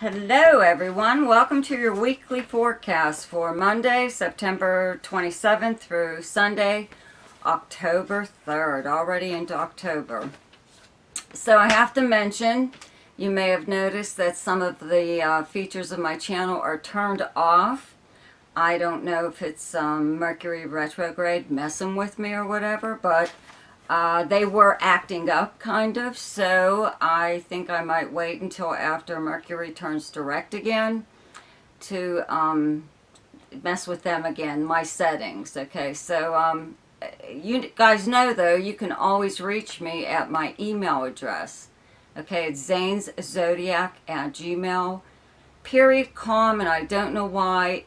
Hello everyone, welcome to your weekly forecast for Monday, September 27th through Sunday, October 3rd, already into October. So I have to mention, you may have noticed that some of the features of my channel are turned off. I don't know if it's Mercury retrograde messing with me or whatever, but they were acting up, kind of, so I think I might wait until after Mercury turns direct again to mess with them again, my settings, okay? So, you guys know, though, you can always reach me at my email address, okay? It's Zane's Zodiac at Gmail, period, com, and I don't know why,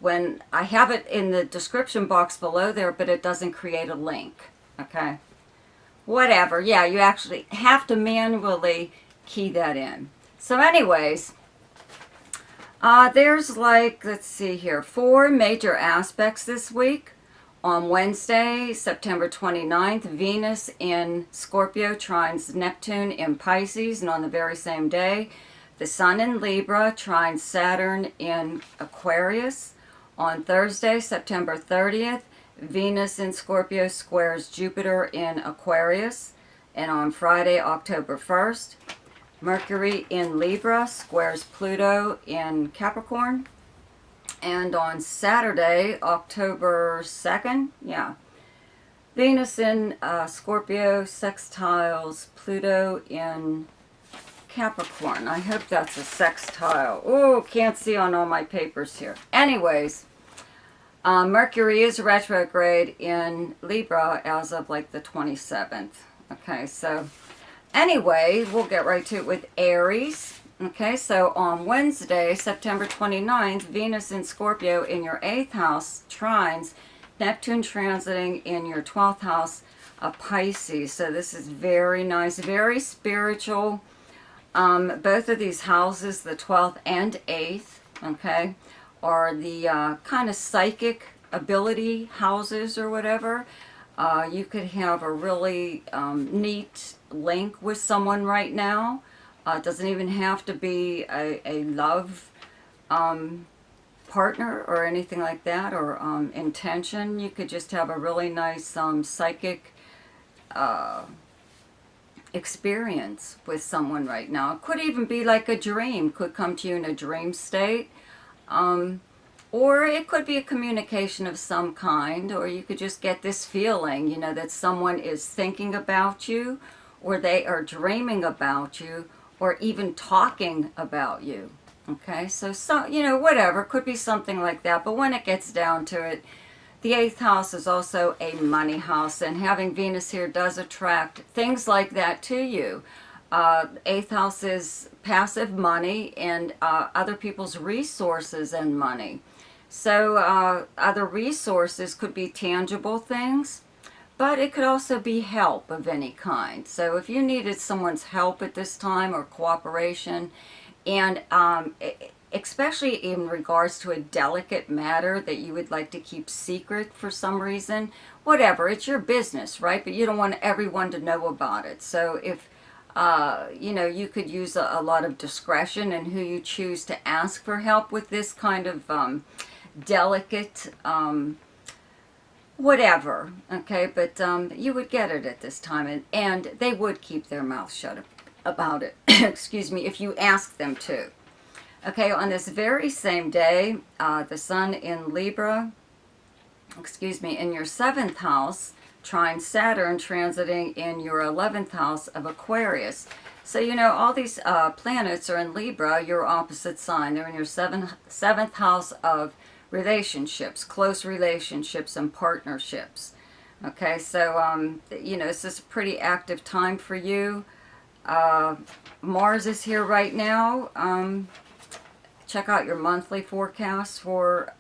when I have it in the description box below there, but it doesn't create a link. Okay, whatever. Yeah, you actually have to manually key that in. So anyways, there's like, let's see here, 4 major aspects this week. On Wednesday, September 29th, Venus in Scorpio trines Neptune in Pisces, and on the very same day, the Sun in Libra trines Saturn in Aquarius. On Thursday, September 30th, Venus in Scorpio squares Jupiter in Aquarius. And on Friday, October 1st, Mercury in Libra squares Pluto in Capricorn. And on Saturday, October 2nd, Venus in Scorpio sextiles Pluto in Capricorn. I hope that's a sextile. Oh, can't see on all my papers here. Anyways, Mercury is retrograde in Libra as of like the 27th. Okay, so anyway, we'll get right to it with Aries. Okay, so on Wednesday, September 29th, Venus in Scorpio in your 8th house trines Neptune transiting in your 12th house of Pisces. So this is very nice, very spiritual. Both of these houses, the 12th and 8th, okay, are the kind of psychic ability houses or whatever. You could have a really neat link with someone right now. It doesn't even have to be a love partner or anything like that, or intention. You could just have a really nice psychic experience with someone right now. It could even be like a dream, could come to you in a dream state. Or it could be a communication of some kind, or you could just get this feeling, you know, that someone is thinking about you, or they are dreaming about you, or even talking about you. Okay, so you know, whatever, could be something like that. But when it gets down to it, the 8th house is also a money house, and having Venus here does attract things like that to you. 8th house is passive money and other people's resources and money. So other resources could be tangible things, but it could also be help of any kind. So if you needed someone's help at this time or cooperation, and especially in regards to a delicate matter that you would like to keep secret for some reason, whatever, it's your business, right? But you don't want everyone to know about it. So if you know, you could use a lot of discretion in who you choose to ask for help with this kind of delicate whatever, okay? But you would get it at this time, and they would keep their mouth shut about it, excuse me, if you ask them to. Okay, on this very same day, the Sun in Libra, excuse me, in your 7th house, trine Saturn transiting in your 11th house of Aquarius. So, you know, all these planets are in Libra, your opposite sign. They're in your 7th house of relationships, close relationships and partnerships. Okay, so, you know, this is a pretty active time for you. Mars is here right now. Check out your monthly forecast for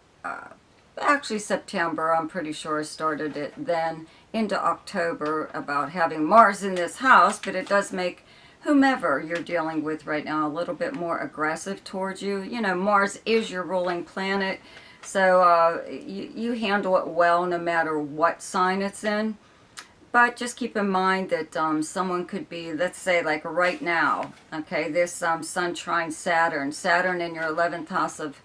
actually September. I'm pretty sure I started it then into October about having Mars in this house, but it does make whomever you're dealing with right now a little bit more aggressive towards you. You know, Mars is your ruling planet, so you handle it well no matter what sign it's in. But just keep in mind that someone could be, let's say, like right now, okay, this Sun trine Saturn. Saturn in your 11th house of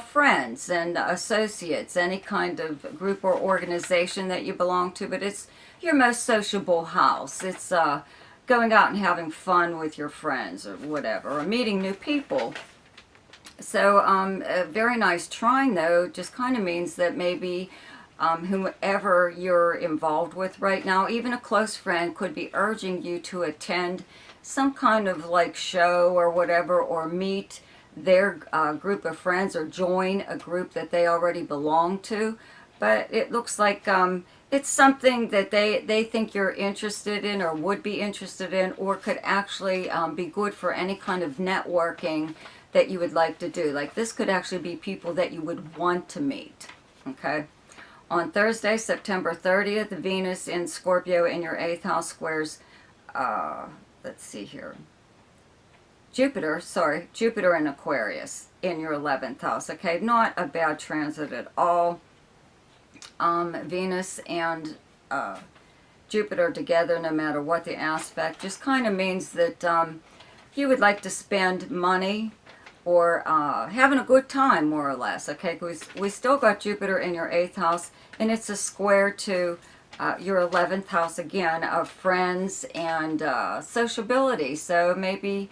friends and associates, any kind of group or organization that you belong to, but it's your most sociable house. It's going out and having fun with your friends or whatever, or meeting new people. So a very nice trine, though, just kind of means that maybe whomever you're involved with right now, even a close friend, could be urging you to attend some kind of like show or whatever, or meet their group of friends, or join a group that they already belong to. But it looks like it's something that they think you're interested in, or would be interested in, or could actually be good for any kind of networking that you would like to do. Like this could actually be people that you would want to meet, okay? On Thursday, September 30th, Venus in Scorpio in your 8th house squares, let's see here, Jupiter in Aquarius in your 11th house, okay? Not a bad transit at all. Venus and Jupiter together, no matter what the aspect, just kind of means that you would like to spend money or having a good time, more or less, okay? Because we still got Jupiter in your 8th house, and it's a square to your 11th house, again, of friends and sociability. So maybe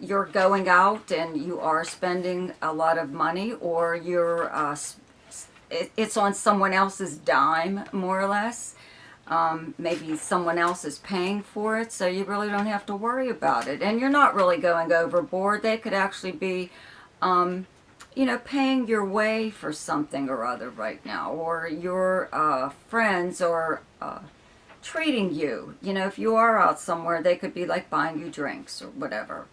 you're going out and you are spending a lot of money, or you're it's on someone else's dime, more or less. Maybe someone else is paying for it, so you really don't have to worry about it. And you're not really going overboard. They could actually be, you know, paying your way for something or other right now. Or your friends are treating you. You know, if you are out somewhere, they could be like buying you drinks or whatever.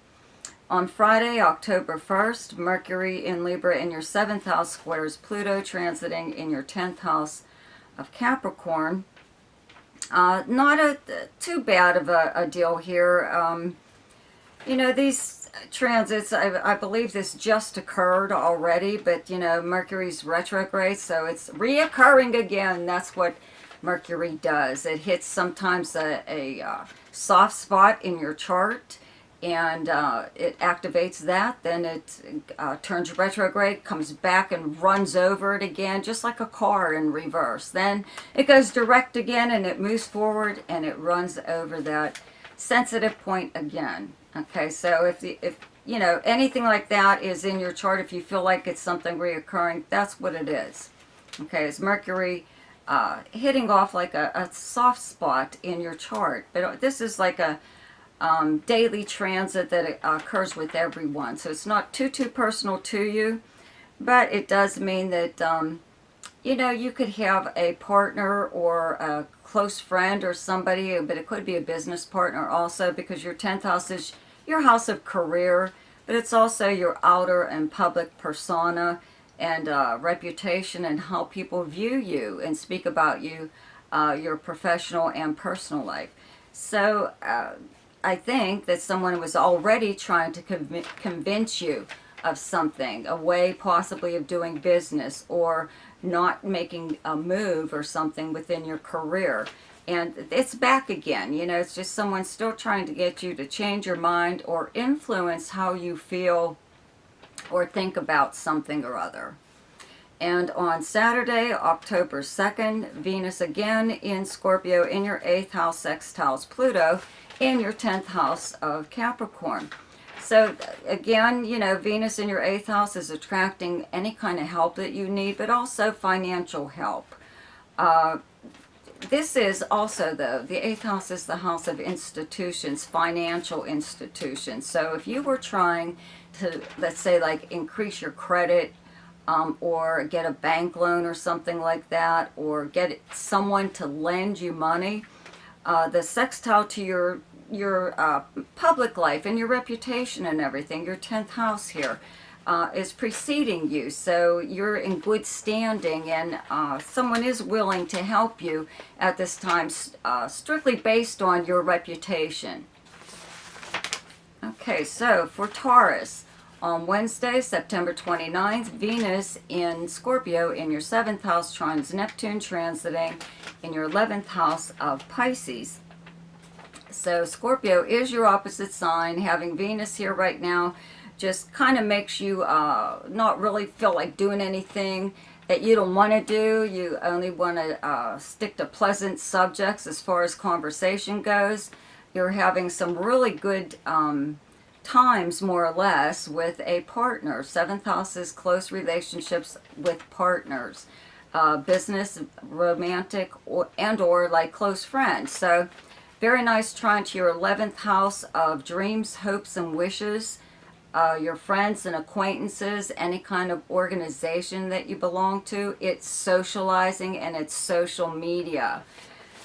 On Friday, October 1st, Mercury in Libra in your 7th house squares Pluto, transiting in your 10th house of Capricorn. Not too bad of a deal here. You know, these transits, I believe this just occurred already, but, you know, Mercury's retrograde, so it's reoccurring again. That's what Mercury does. It hits sometimes a soft spot in your chart, and it activates that. Then it turns retrograde, comes back and runs over it again, just like a car in reverse. Then it goes direct again, and it moves forward, and it runs over that sensitive point again. Okay, so if you know, anything like that is in your chart, if you feel like it's something reoccurring, that's what it is. Okay, it's Mercury hitting off like a soft spot in your chart. But this is like a daily transit that occurs with everyone. So it's not too personal to you, but it does mean that, you know, you could have a partner or a close friend or somebody, but it could be a business partner also, because your 10th house is your house of career, but it's also your outer and public persona and reputation, and how people view you and speak about you, your professional and personal life. So I think that someone was already trying to convince you of something, a way possibly of doing business, or not making a move or something within your career. And it's back again. You know, it's just someone still trying to get you to change your mind or influence how you feel or think about something or other. And on Saturday, October 2nd, Venus again in Scorpio in your 8th house sextiles Pluto in your 10th house of Capricorn. So again, you know, Venus in your 8th house is attracting any kind of help that you need, but also financial help. This is also, though, the 8th house is the house of institutions, financial institutions. So if you were trying to, let's say, like increase your credit, or get a bank loan or something like that, or get someone to lend you money, the sextile to your public life and your reputation and everything, your 10th house here, is preceding you. So you're in good standing, and someone is willing to help you at this time, strictly based on your reputation. Okay, so for Taurus, on Wednesday, September 29th, Venus in Scorpio in your 7th house trines Neptune, transiting in your 11th house of Pisces. So Scorpio is your opposite sign. Having Venus here right now just kind of makes you not really feel like doing anything that you don't want to do. You only want to stick to pleasant subjects as far as conversation goes. You're having some really good times, more or less, with a partner. 7th house is close relationships with partners, business, romantic, or like close friends. So very nice trine to your 11th house of dreams, hopes, and wishes. Your friends and acquaintances, any kind of organization that you belong to. It's socializing and it's social media.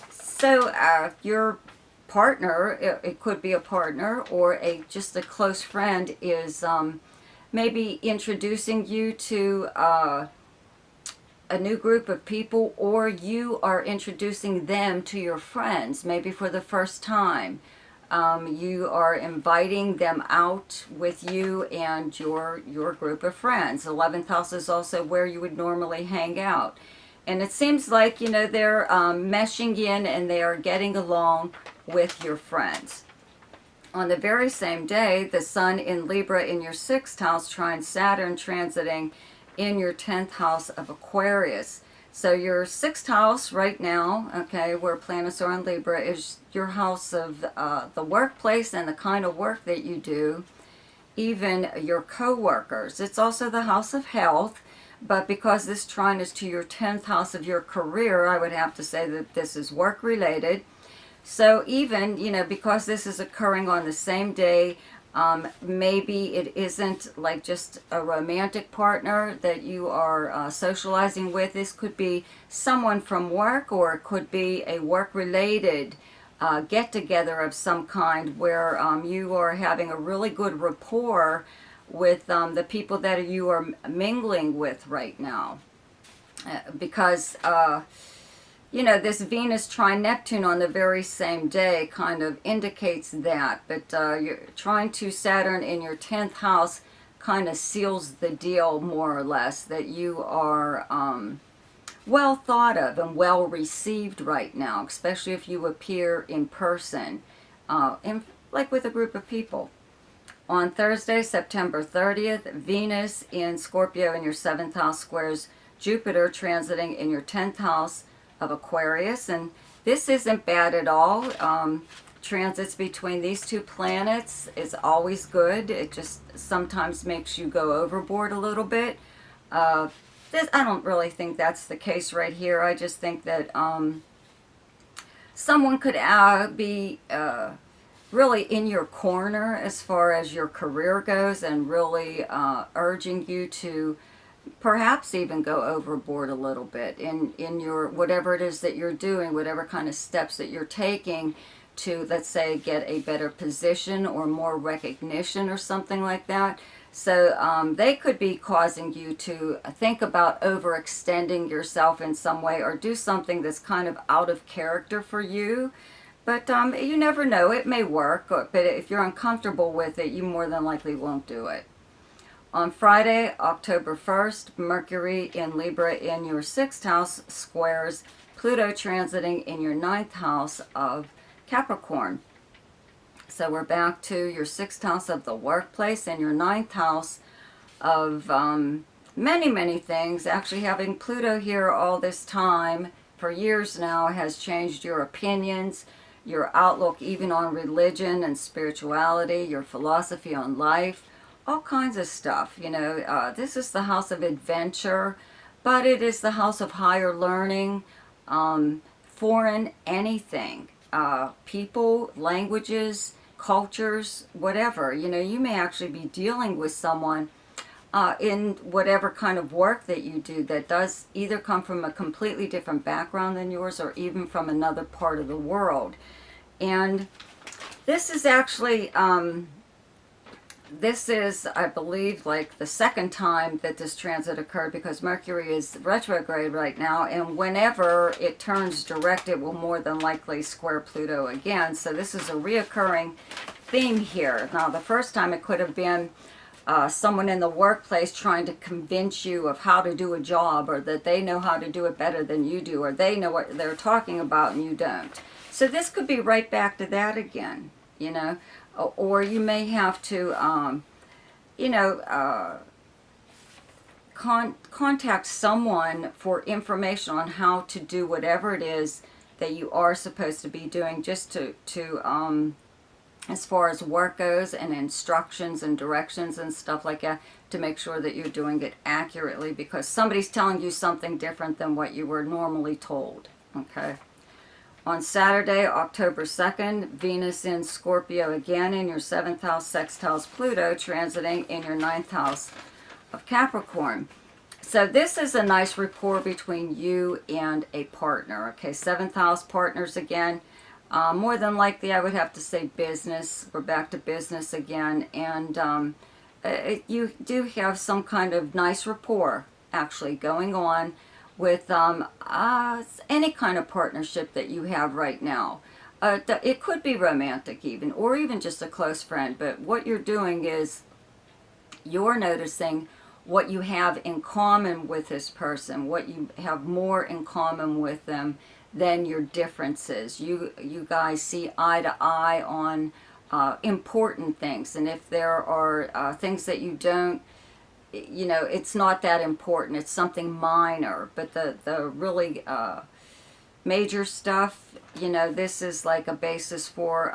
So your partner, it could be a partner or just a close friend, is maybe introducing you to a new group of people, or you are introducing them to your friends, maybe for the first time. You are inviting them out with you and your group of friends. 11th house is also where you would normally hang out. And it seems like, you know, they're meshing in and they are getting along with your friends. On the very same day, the Sun in Libra in your 6th house trines Saturn transiting in your 10th house of Aquarius. So your 6th house right now, okay, where planets are in Libra, is your house of the workplace and the kind of work that you do, even your co-workers. It's also the house of health, but because this trine is to your 10th house of your career, I would have to say that this is work-related. So even, you know, because this is occurring on the same day, maybe it isn't like just a romantic partner that you are socializing with. This could be someone from work, or it could be a work-related get-together of some kind where you are having a really good rapport with the people that you are mingling with right now. Because you know, this Venus trine Neptune on the very same day kind of indicates that. But you're trine to Saturn in your 10th house kind of seals the deal, more or less, that you are well thought of and well received right now, especially if you appear in person, like with a group of people. On Thursday, September 30th, Venus in Scorpio in your 7th house squares Jupiter transiting in your 10th house of Aquarius, and this isn't bad at all. Transits between these two planets is always good. It just sometimes makes you go overboard a little bit. I don't really think that's the case right here. I just think that someone could be really in your corner as far as your career goes, and really urging you to perhaps even go overboard a little bit in your whatever it is that you're doing, whatever kind of steps that you're taking to, let's say, get a better position or more recognition or something like that. So they could be causing you to think about overextending yourself in some way, or do something that's kind of out of character for you. But you never know, it may work, but if you're uncomfortable with it, you more than likely won't do it. On Friday, October 1st, Mercury in Libra in your 6th house squares Pluto transiting in your 9th house of Capricorn. So we're back to your 6th house of the workplace and your 9th house of many, many things. Actually, having Pluto here all this time, for years now, has changed your opinions, your outlook even on religion and spirituality, your philosophy on life. All kinds of stuff, you know. This is the house of adventure, but it is the house of higher learning, foreign anything, people, languages, cultures, whatever. You know, you may actually be dealing with someone in whatever kind of work that you do that does either come from a completely different background than yours, or even from another part of the world. And this is actually... this is, I believe, like the second time that this transit occurred, because Mercury is retrograde right now, and whenever it turns direct, it will more than likely square Pluto again. So this is a reoccurring theme here. Now, the first time it could have been someone in the workplace trying to convince you of how to do a job, or that they know how to do it better than you do, or they know what they're talking about and you don't. So this could be right back to that again, you know. Or you may have to, you know, contact someone for information on how to do whatever it is that you are supposed to be doing, just to as far as work goes, and instructions and directions and stuff like that, to make sure that you're doing it accurately, because somebody's telling you something different than what you were normally told. Okay. On Saturday, October 2nd, Venus in Scorpio again in your 7th house, sextiles Pluto, transiting in your 9th house of Capricorn. So this is a nice rapport between you and a partner. Okay, 7th house partners again. More than likely, I would have to say business. We're back to business again. And you do have some kind of nice rapport actually going on with any kind of partnership that you have right now. It could be romantic even, or even just a close friend. But what you're doing is you're noticing what you have in common with this person, what you have more in common with them than your differences. You guys see eye to eye on important things. And if there are things that you don't, you know, it's not that important. It's something minor. But the really major stuff, you know, this is like a basis for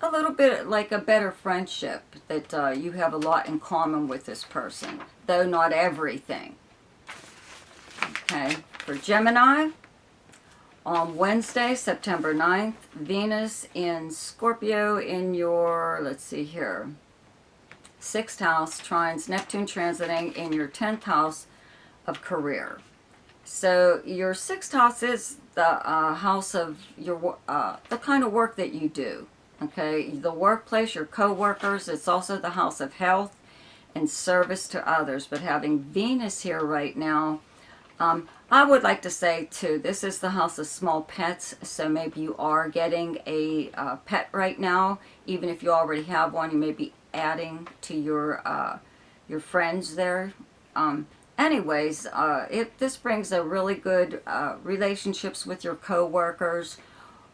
a little bit like a better friendship, that you have a lot in common with this person, though not everything. Okay, for Gemini, on Wednesday, September 9th, Venus in Scorpio in your, let's see here, 6th house, trines Neptune transiting in your 10th house of career. So your 6th house is the house of your the kind of work that you do. Okay, the workplace, your co-workers. It's also the house of health and service to others. But having Venus here right now, I would like to say too, this is the house of small pets. So maybe you are getting a pet right now. Even if you already have one, you may be adding to your friends there. Anyways, this brings a really good relationships with your co-workers,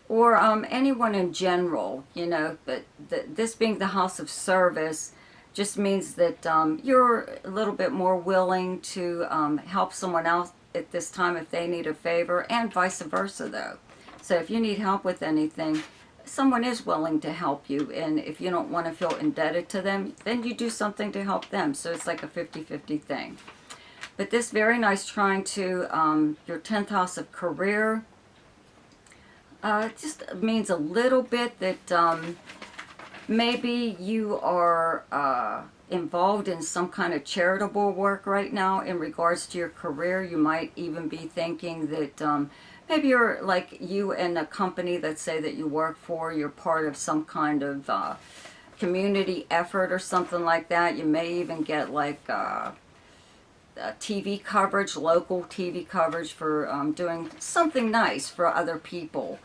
or anyone in general, you know. But this being the house of service just means that you're a little bit more willing to help someone else at this time if they need a favor, and vice versa though. So if you need help with anything, someone is willing to help you, and if you don't want to feel indebted to them, then you do something to help them. So it's like a 50-50 thing. But this very nice trine to your 10th house of career just means a little bit that maybe you are involved in some kind of charitable work right now in regards to your career. You might even be thinking that maybe you're like you and a company that say that you work for, you're part of some kind of community effort or something like that. You may even get like TV coverage, local TV coverage for doing something nice for other people.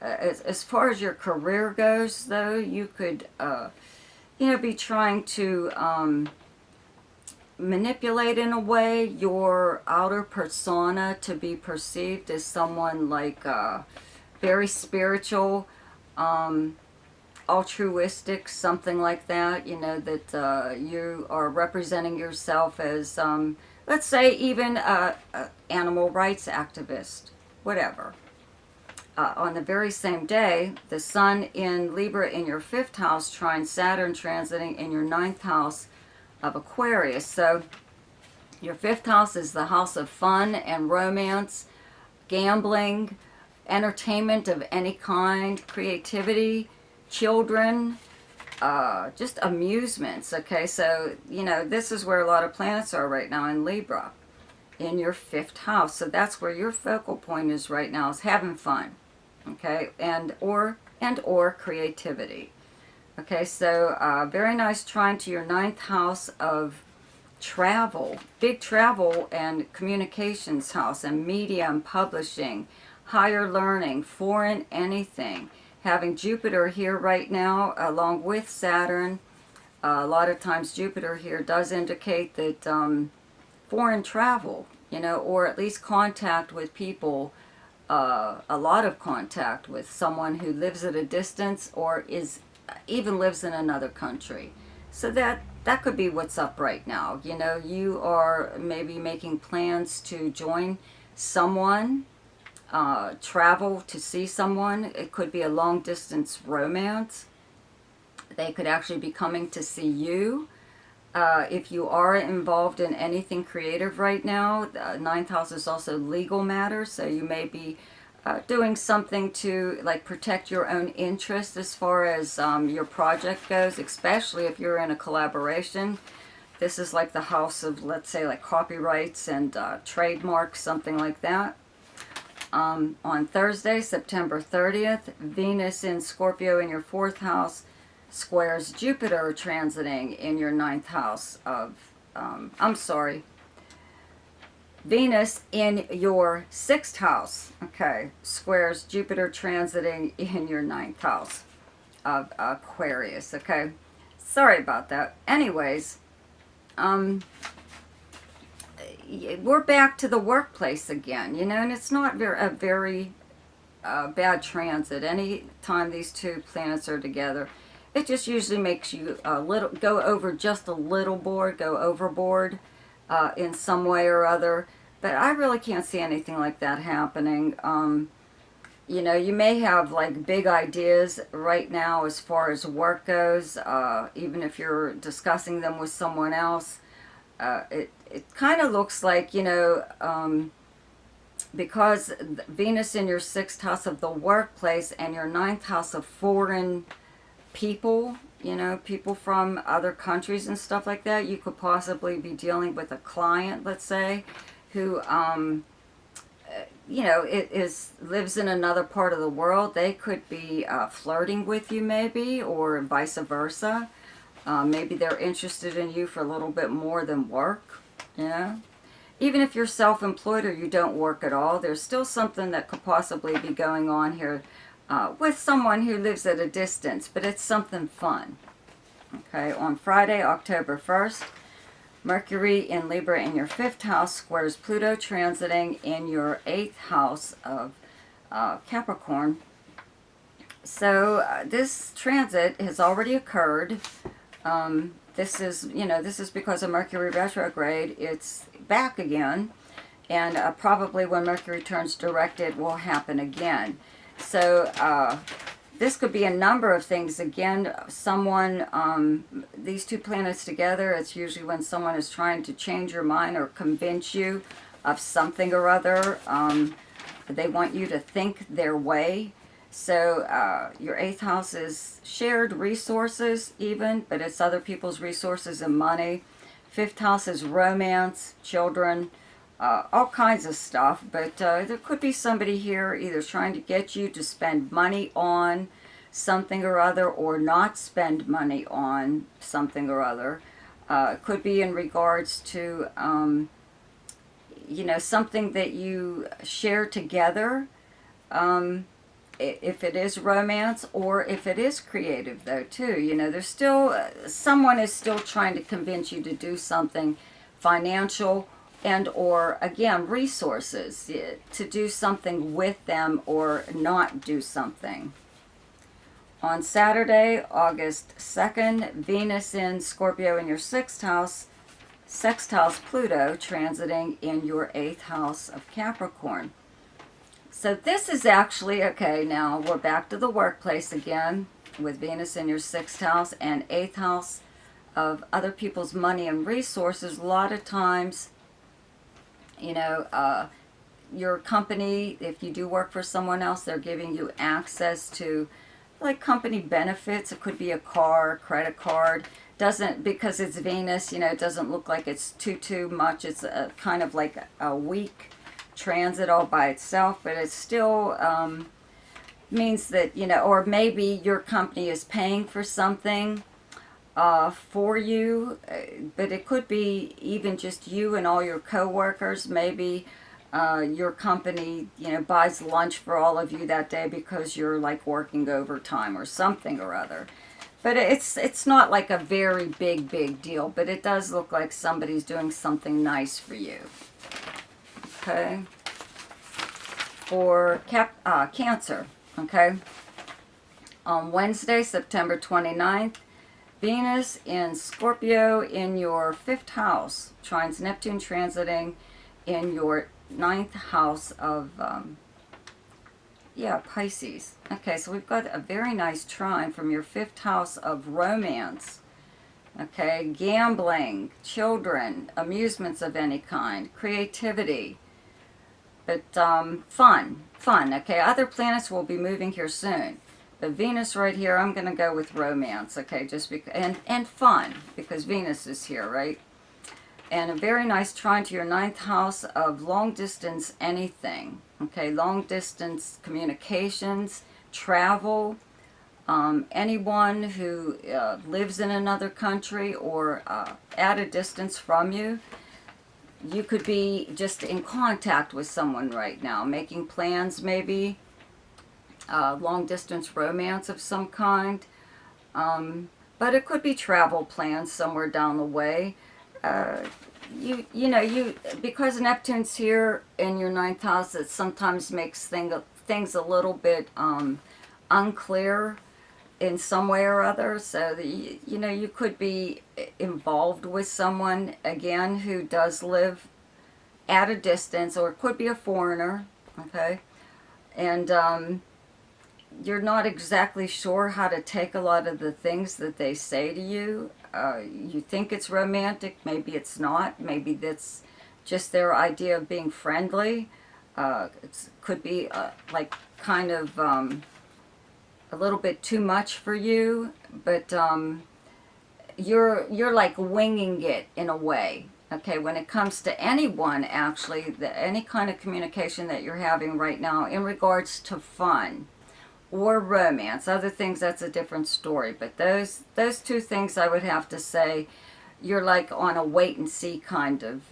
As far as your career goes, though, you could, you know, be trying to manipulate in a way your outer persona to be perceived as someone like very spiritual, altruistic, something like that. You know, that you are representing yourself as, let's say, even a animal rights activist, whatever. On the very same day, the Sun in Libra in your 5th house, trine Saturn transiting in your 9th house of Aquarius. So your 5th house is the house of fun and romance, gambling, entertainment of any kind, creativity, children, just amusements. Okay, so, you know, this is where a lot of planets are right now in Libra, in your 5th house. So that's where your focal point is right now, is having fun. Okay, and or creativity. Okay, so very nice trine to your 9th house of travel, big travel and communications house, and media and publishing, higher learning, foreign anything. Having Jupiter here right now along with Saturn, A lot of times Jupiter here does indicate that foreign travel, you know, or at least contact with people, a lot of contact with someone who lives at a distance or even lives in another country. So that could be what's up right now. You know, you are maybe making plans to join someone, travel to see someone. It could be a long distance romance. They could actually be coming to see you. If you are involved in anything creative right now, the ninth house is also legal matters, so you may be doing something to like protect your own interest as far as your project goes, especially if you're in a collaboration. This is like the house of, let's say, like copyrights and trademarks, something like that. On Thursday, September 30th, Venus in Scorpio in your 4th house squares Jupiter transiting in your 9th house of, Venus in your 6th house, okay, squares Jupiter transiting in your 9th house of Aquarius, okay. Sorry about that. Anyways, we're back to the workplace again, you know, and it's not a very bad transit. Anytime these two planets are together, it just usually makes you go overboard in some way or other. But I really can't see anything like that happening. You know, you may have like big ideas right now as far as work goes, even if you're discussing them with someone else. It kind of looks like, you know, because Venus in your 6th house of the workplace and your 9th house of foreign people, you know, people from other countries and stuff like that, you could possibly be dealing with a client, let's say, who, you know, lives in another part of the world. They could be flirting with you maybe, or vice versa. Maybe they're interested in you for a little bit more than work, you know. Even if you're self-employed or you don't work at all, there's still something that could possibly be going on here with someone who lives at a distance, but it's something fun. Okay, on Friday, October 1st, Mercury in Libra in your 5th house squares Pluto transiting in your 8th house of Capricorn. So this transit has already occurred. This is, you know, this is because of Mercury retrograde. It's back again, and probably when Mercury turns direct, it will happen again. So this could be a number of things. Again, someone, these two planets together, it's usually when someone is trying to change your mind or convince you of something or other. They want you to think their way. So your 8th house is shared resources even, but it's other people's resources and money. 5th house is romance, children, all kinds of stuff. But there could be somebody here either trying to get you to spend money on something or other, or not spend money on something or other. It could be in regards to, you know, something that you share together. If it is romance, or if it is creative though too, you know, there's still someone is still trying to convince you to do something financial and or again resources, to do something with them or not do something. On Saturday, August 2nd, Venus in Scorpio in your 6th house, sextiles Pluto transiting in your 8th house of Capricorn. So this is actually, okay, now we're back to the workplace again with Venus in your 6th house and 8th house of other people's money and resources. A lot of times, you know, your company, if you do work for someone else, they're giving you access to like company benefits. It could be a car, credit card. Doesn't, because it's Venus, you know, it doesn't look like it's too much. It's a kind of like a weak transit all by itself, but it still means that, you know, or maybe your company is paying for something for you, but it could be even just you and all your co-workers. Maybe your company, you know, buys lunch for all of you that day because you're like working overtime or something or other. But it's not like a very big deal, but it does look like somebody's doing something nice for you. Okay? For Cancer, okay? On Wednesday, September 29th, Venus in Scorpio in your 5th house, trines Neptune transiting in your 9th house of, Pisces. Okay, so we've got a very nice trine from your 5th house of romance. Okay, gambling, children, amusements of any kind, creativity, but fun, okay? Other planets will be moving here soon. But Venus right here, I'm going to go with romance, okay, just because, and fun, because Venus is here, right? And a very nice trine to your 9th house of long distance anything, okay? Long distance communications, travel, anyone who lives in another country or at a distance from you. You could be just in contact with someone right now, making plans maybe. Long distance romance of some kind, but it could be travel plans somewhere down the way. Because Neptune's here in your 9th house, it sometimes makes things a little bit unclear in some way or other. So you could be involved with someone again who does live at a distance, or it could be a foreigner. Okay, and you're not exactly sure how to take a lot of the things that they say to you. You think it's romantic, maybe it's not. Maybe that's just their idea of being friendly. It could be like kind of a little bit too much for you, but you're like winging it in a way. Okay, when it comes to anyone, actually, any kind of communication that you're having right now in regards to fun or romance, other things, that's a different story. But those two things, I would have to say, you're like on a wait and see kind of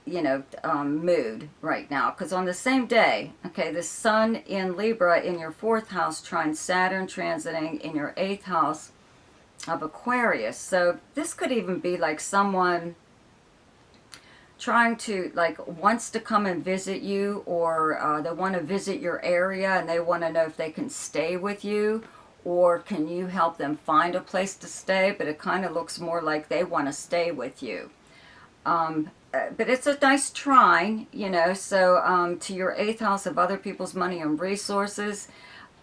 mood right now. Because on the same day, okay, the sun in Libra in your 4th house trines Saturn transiting in your 8th house of Aquarius. So this could even be like someone trying to, like, wants to come and visit you, or they want to visit your area and they want to know if they can stay with you, or can you help them find a place to stay. But it kind of looks more like they want to stay with you. But it's a nice trine, so to your 8th house of other people's money and resources.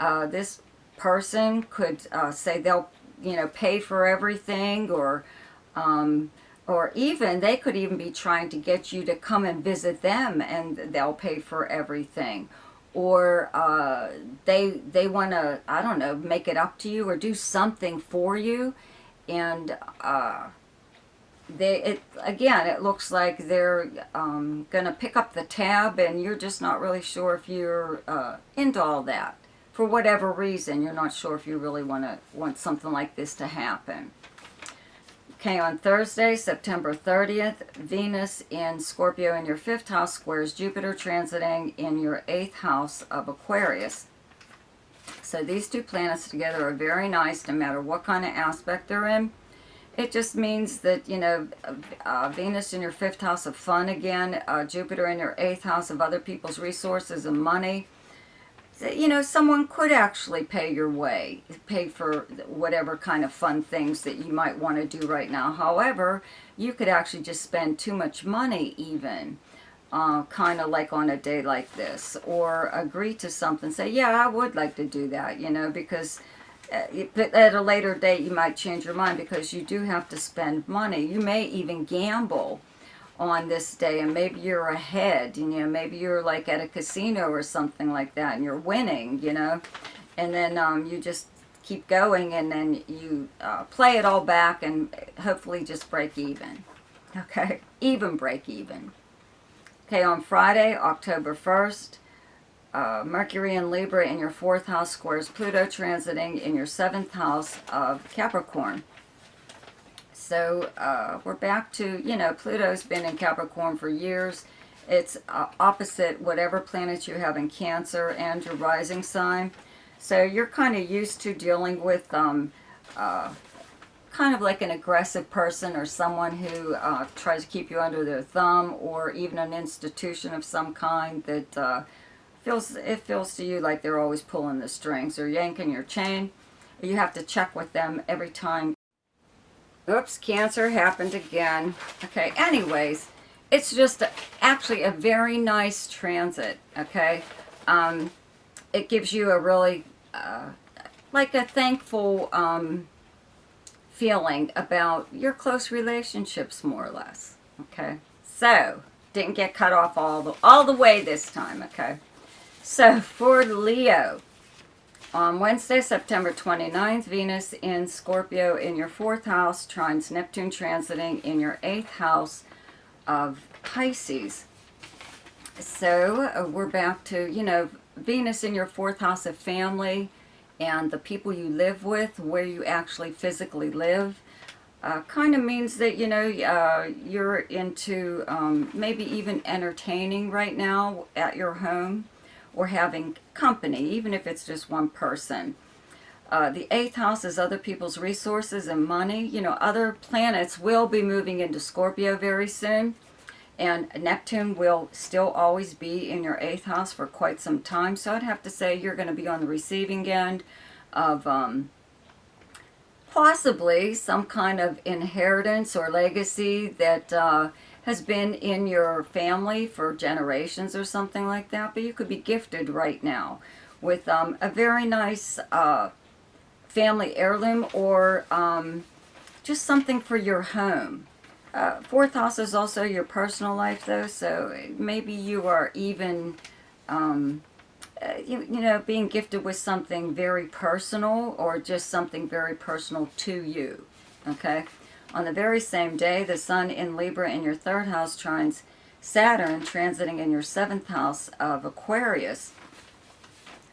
This person could say they'll pay for everything, or even they could even be trying to get you to come and visit them and they'll pay for everything. Or they want to, I don't know, make it up to you or do something for you. And it looks like they're going to pick up the tab, and you're just not really sure if you're into all that. For whatever reason, you're not sure if you really want something like this to happen. Okay, on Thursday, September 30th, Venus in Scorpio in your 5th house squares Jupiter transiting in your 8th house of Aquarius. So these two planets together are very nice no matter what kind of aspect they're in. It just means that, Venus in your 5th house of fun again, Jupiter in your 8th house of other people's resources and money. Someone could actually pay for whatever kind of fun things that you might want to do right now. However, you could actually just spend too much money even, kind of like on a day like this, or agree to something, say, yeah, I would like to do that, because at a later date you might change your mind, because you do have to spend money. You may even gamble on this day, and maybe you're ahead, maybe you're like at a casino or something like that and you're winning, and then you just keep going, and then you play it all back and hopefully just break even. Okay, even break even. Okay, on Friday, October 1st, Mercury in Libra in your 4th house squares Pluto transiting in your 7th house of Capricorn. So we're back to, Pluto's been in Capricorn for years. It's opposite whatever planets you have in Cancer and your rising sign. So you're kind of used to dealing with kind of like an aggressive person or someone who tries to keep you under their thumb, or even an institution of some kind that feels to you like they're always pulling the strings or yanking your chain. You have to check with them every time. Oops, Cancer happened again. Okay, anyways, it's just actually a very nice transit, okay? It gives you a really, like a thankful feeling about your close relationships, more or less, okay? So, didn't get cut off all the way this time, okay? So, for Leo, on Wednesday, September 29th, Venus in Scorpio in your 4th house, trines Neptune transiting in your 8th house of Pisces. So, we're back to, you know, Venus in your 4th house of family and the people you live with, where you actually physically live. Kind of means that, you know, you're into maybe even entertaining right now at your home, or having company, even if it's just one person. The 8th house is other people's resources and money. You know, other planets will be moving into Scorpio very soon, and Neptune will still always be in your 8th house for quite some time. So I'd have to say you're going to be on the receiving end of possibly some kind of inheritance or legacy that has been in your family for generations or something like that. But you could be gifted right now with a very nice family heirloom, or just something for your home. 4th house is also your personal life, though, so maybe you are even, you know, being gifted with something very personal, or just something very personal to you, okay? On the very same day, the Sun in Libra in your 3rd house trines Saturn, transiting in your 7th house of Aquarius.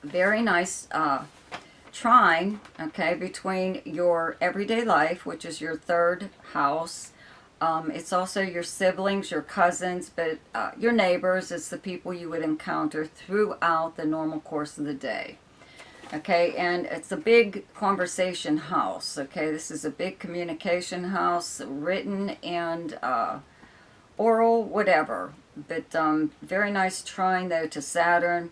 Very nice trine, okay, between your everyday life, which is your 3rd house. It's also your siblings, your cousins, but your neighbors. It's the people you would encounter throughout the normal course of the day. Okay, and it's a big conversation house, okay? This is a big communication house, written and oral, whatever. But very nice trine, though, to Saturn.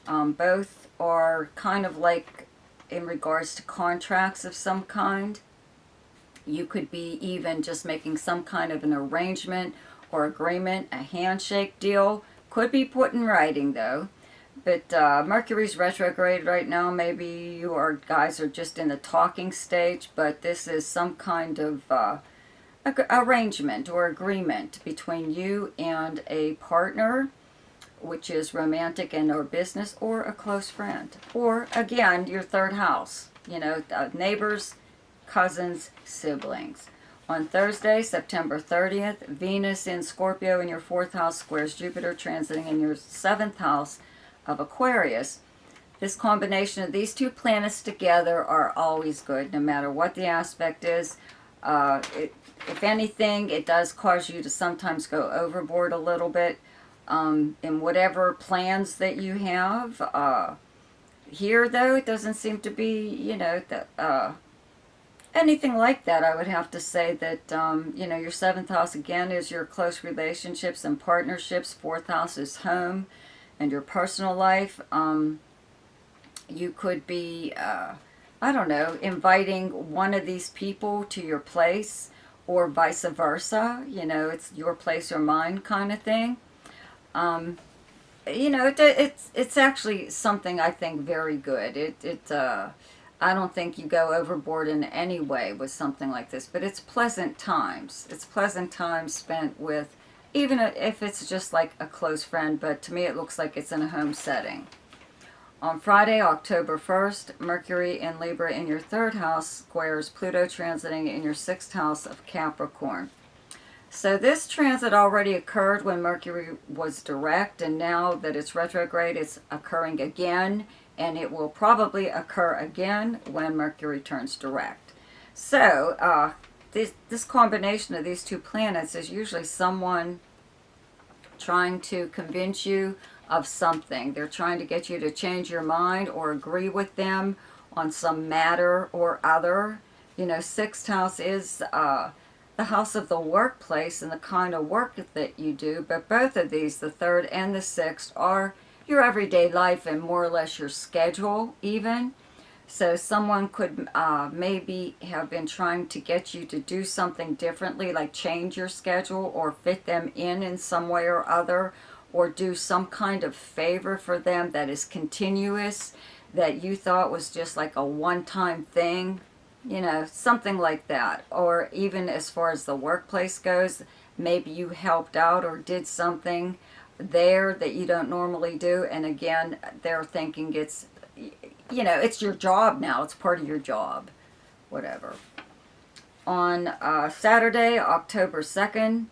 Both are kind of like in regards to contracts of some kind. You could be even just making some kind of an arrangement or agreement, a handshake deal. Could be put in writing, though. But Mercury's retrograde right now. Maybe you guys are just in the talking stage, but this is some kind of arrangement or agreement between you and a partner, which is romantic and or business, or a close friend. Or, again, your 3rd house. You know, neighbors, cousins, siblings. On Thursday, September 30th, Venus in Scorpio in your 4th house squares Jupiter, transiting in your 7th house of Aquarius. This combination of these two planets together are always good, no matter what the aspect is. If anything, it does cause you to sometimes go overboard a little bit in whatever plans that you have. Here, though, it doesn't seem to be, you know, anything like that. I would have to say that, you know, your 7th house, again, is your close relationships and partnerships. 4th house is home and your personal life. You could be, I don't know, inviting one of these people to your place, or vice versa. You know, it's your place or mine kind of thing. You know, it's actually something I think very good. I don't think you go overboard in any way with something like this, but it's pleasant times. It's pleasant times spent with, even if it's just like a close friend, but to me it looks like it's in a home setting. On Friday, October 1st, Mercury in Libra in your 3rd house squares Pluto, transiting in your 6th house of Capricorn. So this transit already occurred when Mercury was direct, and now that it's retrograde, it's occurring again, and it will probably occur again when Mercury turns direct. So this combination of these two planets is usually someone trying to convince you of something. They're trying to get you to change your mind or agree with them on some matter or other. You know, sixth house is the house of the workplace and the kind of work that you do, but both of these, the third and the sixth, are your everyday life and more or less your schedule even. So someone could maybe have been trying to get you to do something differently, like change your schedule or fit them in some way or other, or do some kind of favor for them that is continuous, that you thought was just like a one-time thing, you know, something like that. Or even as far as the workplace goes, maybe you helped out or did something there that you don't normally do, and again, they're thinking it's, you know, it's your job now, it's part of your job, whatever. On Saturday, October 2nd,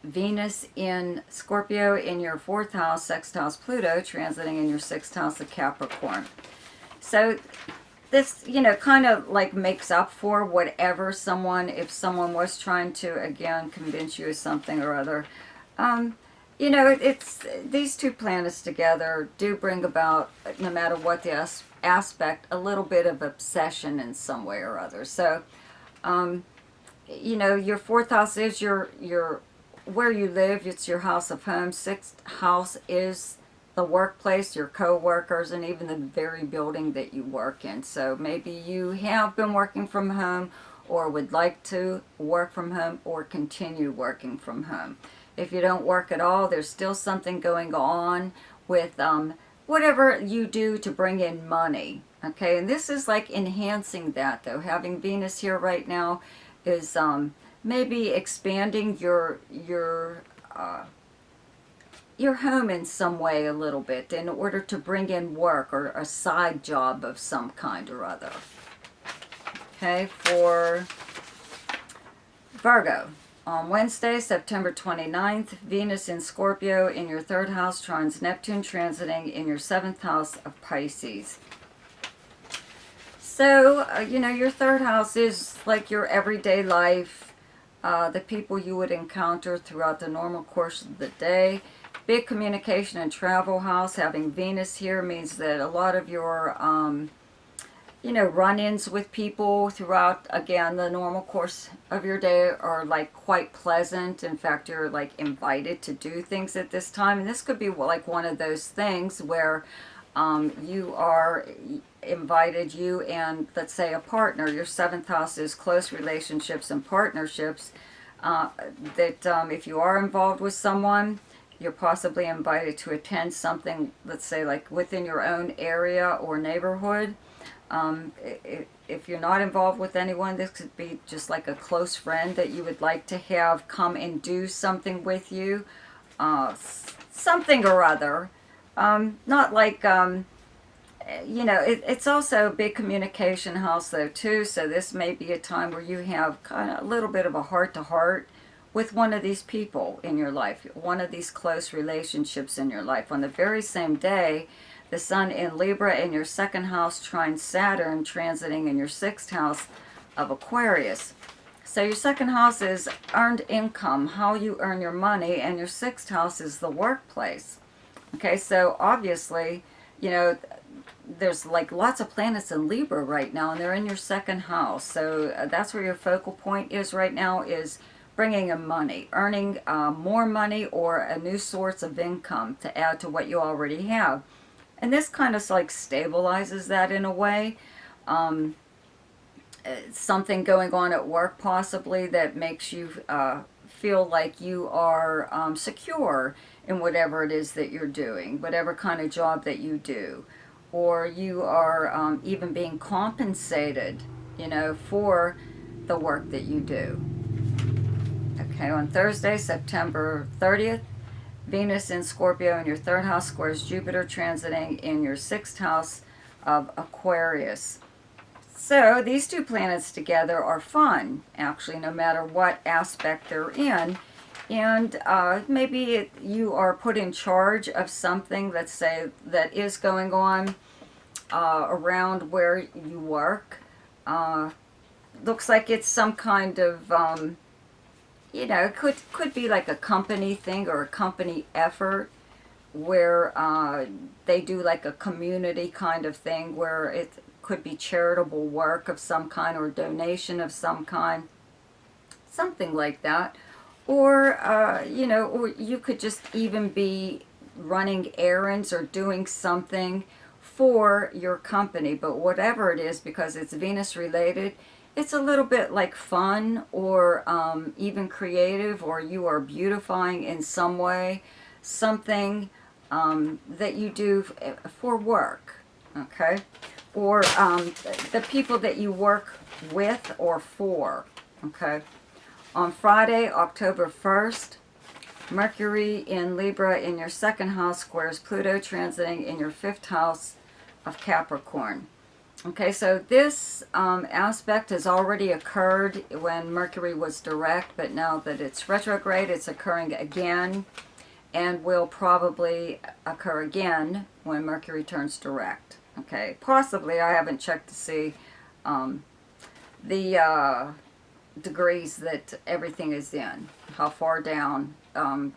Venus in Scorpio in your 4th house, sextile house Pluto, transiting in your 6th house of Capricorn. So this, you know, kind of like makes up for whatever someone, if someone was trying to, again, convince you of something or other. You know, it's these two planets together do bring about, no matter what the aspect, a little bit of obsession in some way or other. So, you know, your 4th house is your where you live. It's your house of home. 6th house is the workplace, your co-workers, and even the very building that you work in. So maybe you have been working from home or would like to work from home or continue working from home. If you don't work at all, there's still something going on with whatever you do to bring in money. Okay, and this is like enhancing that, though. Having Venus here right now is maybe expanding your home in some way a little bit in order to bring in work or a side job of some kind or other. Okay, for Virgo. On Wednesday, September 29th, Venus in Scorpio in your 3rd house trines Neptune, transiting in your 7th house of Pisces. So, you know, your 3rd house is like your everyday life, the people you would encounter throughout the normal course of the day. Big communication and travel house. Having Venus here means that a lot of your you know, run-ins with people throughout, again, the normal course of your day are like quite pleasant. In fact, you're like invited to do things at this time. And this could be like one of those things where you are invited, you and, let's say, a partner. Your 7th house is close relationships and partnerships. That if you are involved with someone, you're possibly invited to attend something, let's say, like within your own area or neighborhood. If you're not involved with anyone, this could be just like a close friend that you would like to have come and do something with you, something or other. Not like, you know, it's also a big communication house though too, so this may be a time where you have kind of a little bit of a heart-to-heart with one of these people in your life, one of these close relationships in your life. On the very same day, the Sun in Libra in your 2nd house trines Saturn, transiting in your 6th house of Aquarius. So your 2nd house is earned income, how you earn your money, and your 6th house is the workplace. Okay, so obviously, you know, there's like lots of planets in Libra right now, and they're in your 2nd house. So that's where your focal point is right now, is bringing in money, earning more money or a new source of income to add to what you already have. And this kind of like stabilizes that in a way. Something going on at work possibly that makes you feel like you are secure in whatever it is that you're doing, whatever kind of job that you do. Or you are even being compensated, you know, for the work that you do. Okay, on Thursday, September 30th, Venus in Scorpio in your 3rd house squares Jupiter, transiting in your 6th house of Aquarius. So these two planets together are fun, actually, no matter what aspect they're in. And maybe you are put in charge of something, let's say, that is going on around where you work. Looks like it's some kind of you know, it could be like a company thing or a company effort where they do like a community kind of thing where it could be charitable work of some kind or donation of some kind, something like that. Or, you know, or you could just even be running errands or doing something for your company. But whatever it is, because it's Venus related, it's a little bit like fun or even creative, or you are beautifying in some way something that you do for work, okay? Or the people that you work with or for, okay? On Friday, October 1st, Mercury in Libra in your second house squares Pluto transiting in your fifth house of Capricorn. Okay, so this aspect has already occurred when Mercury was direct, but now that it's retrograde, it's occurring again and will probably occur again when Mercury turns direct. Okay, possibly. I haven't checked to see the degrees that everything is in, how far down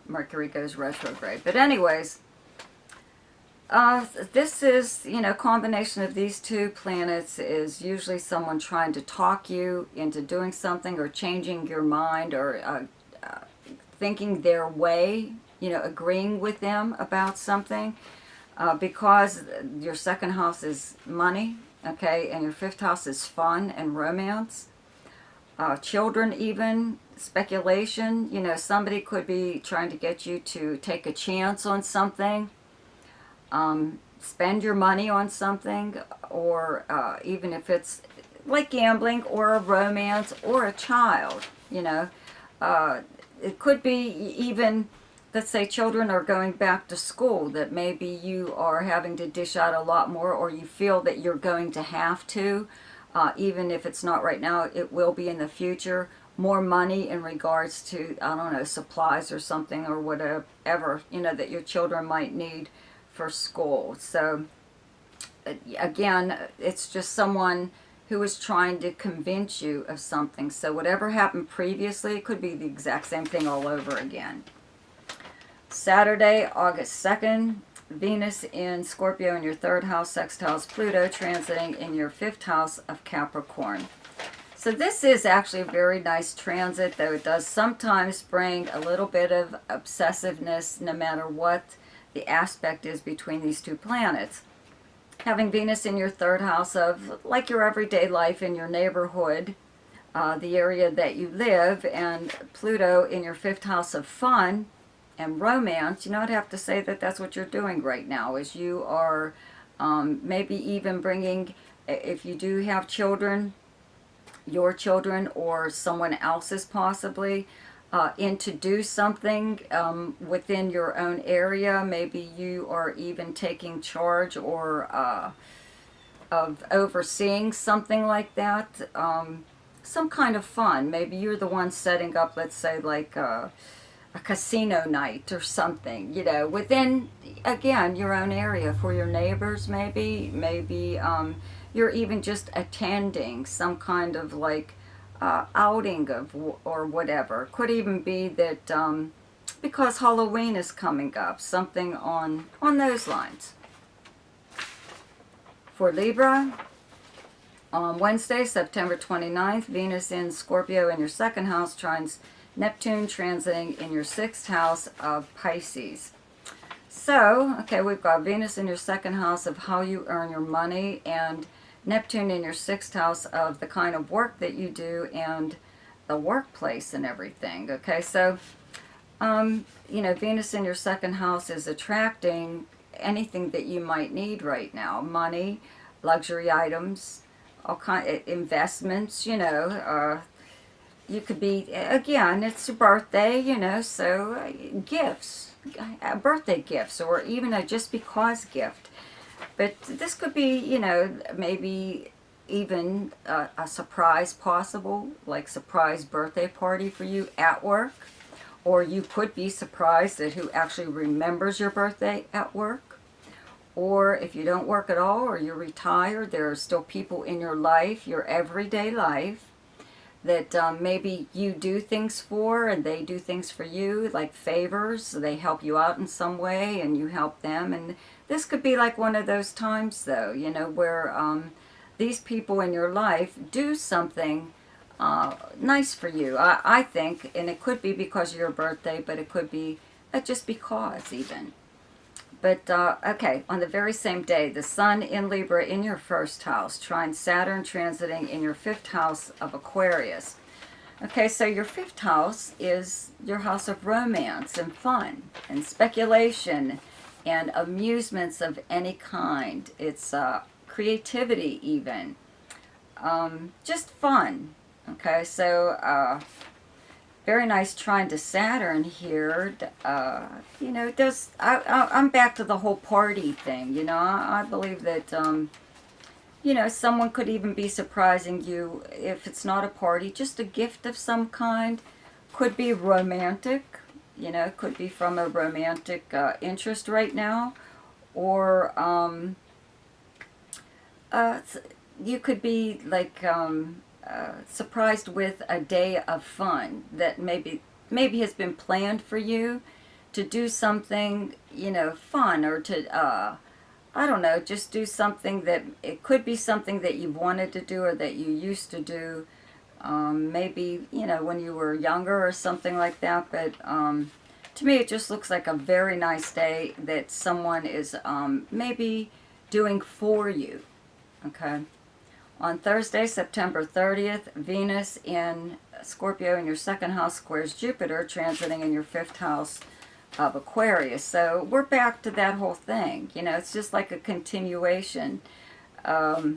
Mercury goes retrograde. But anyways, this is, you know, combination of these two planets is usually someone trying to talk you into doing something or changing your mind or thinking their way, you know, agreeing with them about something, because your second house is money, okay, and your fifth house is fun and romance. Children even, speculation, you know, somebody could be trying to get you to take a chance on something, spend your money on something, or even if it's like gambling or a romance or a child, you know. It could be even, let's say children are going back to school, that maybe you are having to dish out a lot more, or you feel that you're going to have to. Even if it's not right now, it will be in the future. More money in regards to, I don't know, supplies or something or whatever, you know, that your children might need for school. So, again, it's just someone who is trying to convince you of something. So whatever happened previously, it could be the exact same thing all over again. Saturday, August 2nd. Venus in Scorpio in your third house, sextiles Pluto, transiting in your fifth house of Capricorn. So this is actually a very nice transit, though it does sometimes bring a little bit of obsessiveness no matter what the aspect is between these two planets. Having Venus in your third house of like your everyday life in your neighborhood, the area that you live, and Pluto in your fifth house of fun and romance, you know, I'd have to say that that's what you're doing right now, is you are maybe even bringing, if you do have children, your children or someone else's possibly, in to do something within your own area. Maybe you are even taking charge or of overseeing something like that. Some kind of fun. Maybe you're the one setting up, let's say, like a casino night or something, you know, within, again, your own area for your neighbors, maybe you're even just attending some kind of like outing of or whatever. Could even be that because Halloween is coming up, something on those lines. For Libra, on Wednesday, September 29th, Venus in Scorpio in your second house trines Neptune transiting in your sixth house of Pisces. So, okay, we've got Venus in your second house of how you earn your money, and Neptune in your sixth house of the kind of work that you do and the workplace and everything. Okay, so, you know, Venus in your second house is attracting anything that you might need right now. Money, luxury items, all kind investments, you know, you could be, again, it's your birthday, you know, so gifts, birthday gifts, or even a just because gift. But this could be, you know, maybe even a surprise possible, like surprise birthday party for you at work. Or you could be surprised at who actually remembers your birthday at work. Or if you don't work at all or you're retired, there are still people in your life, your everyday life, that maybe you do things for and they do things for you, like favors. They help you out in some way and you help them. And this could be like one of those times, though, you know, where these people in your life do something nice for you, I think. And it could be because of your birthday, but it could be just because even. But, okay, on the very same day, the Sun in Libra in your first house, trine Saturn transiting in your fifth house of Aquarius. Okay, so your fifth house is your house of romance and fun and speculation and amusements of any kind. It's creativity even. Just fun. Okay, so very nice trine to Saturn here. You know, I'm back to the whole party thing. You know, I believe that, you know, someone could even be surprising you if it's not a party, just a gift of some kind. Could be romantic, you know, could be from a romantic interest right now. Or you could be like surprised with a day of fun that maybe has been planned for you to do something, you know, fun, or to I don't know, just do something that it could be something that you wanted to do or that you used to do, maybe, you know, when you were younger or something like that. But to me it just looks like a very nice day that someone is maybe doing for you. Okay. On Thursday, September 30th, Venus in Scorpio in your second house squares Jupiter, transiting in your fifth house of Aquarius. So we're back to that whole thing. You know, it's just like a continuation. I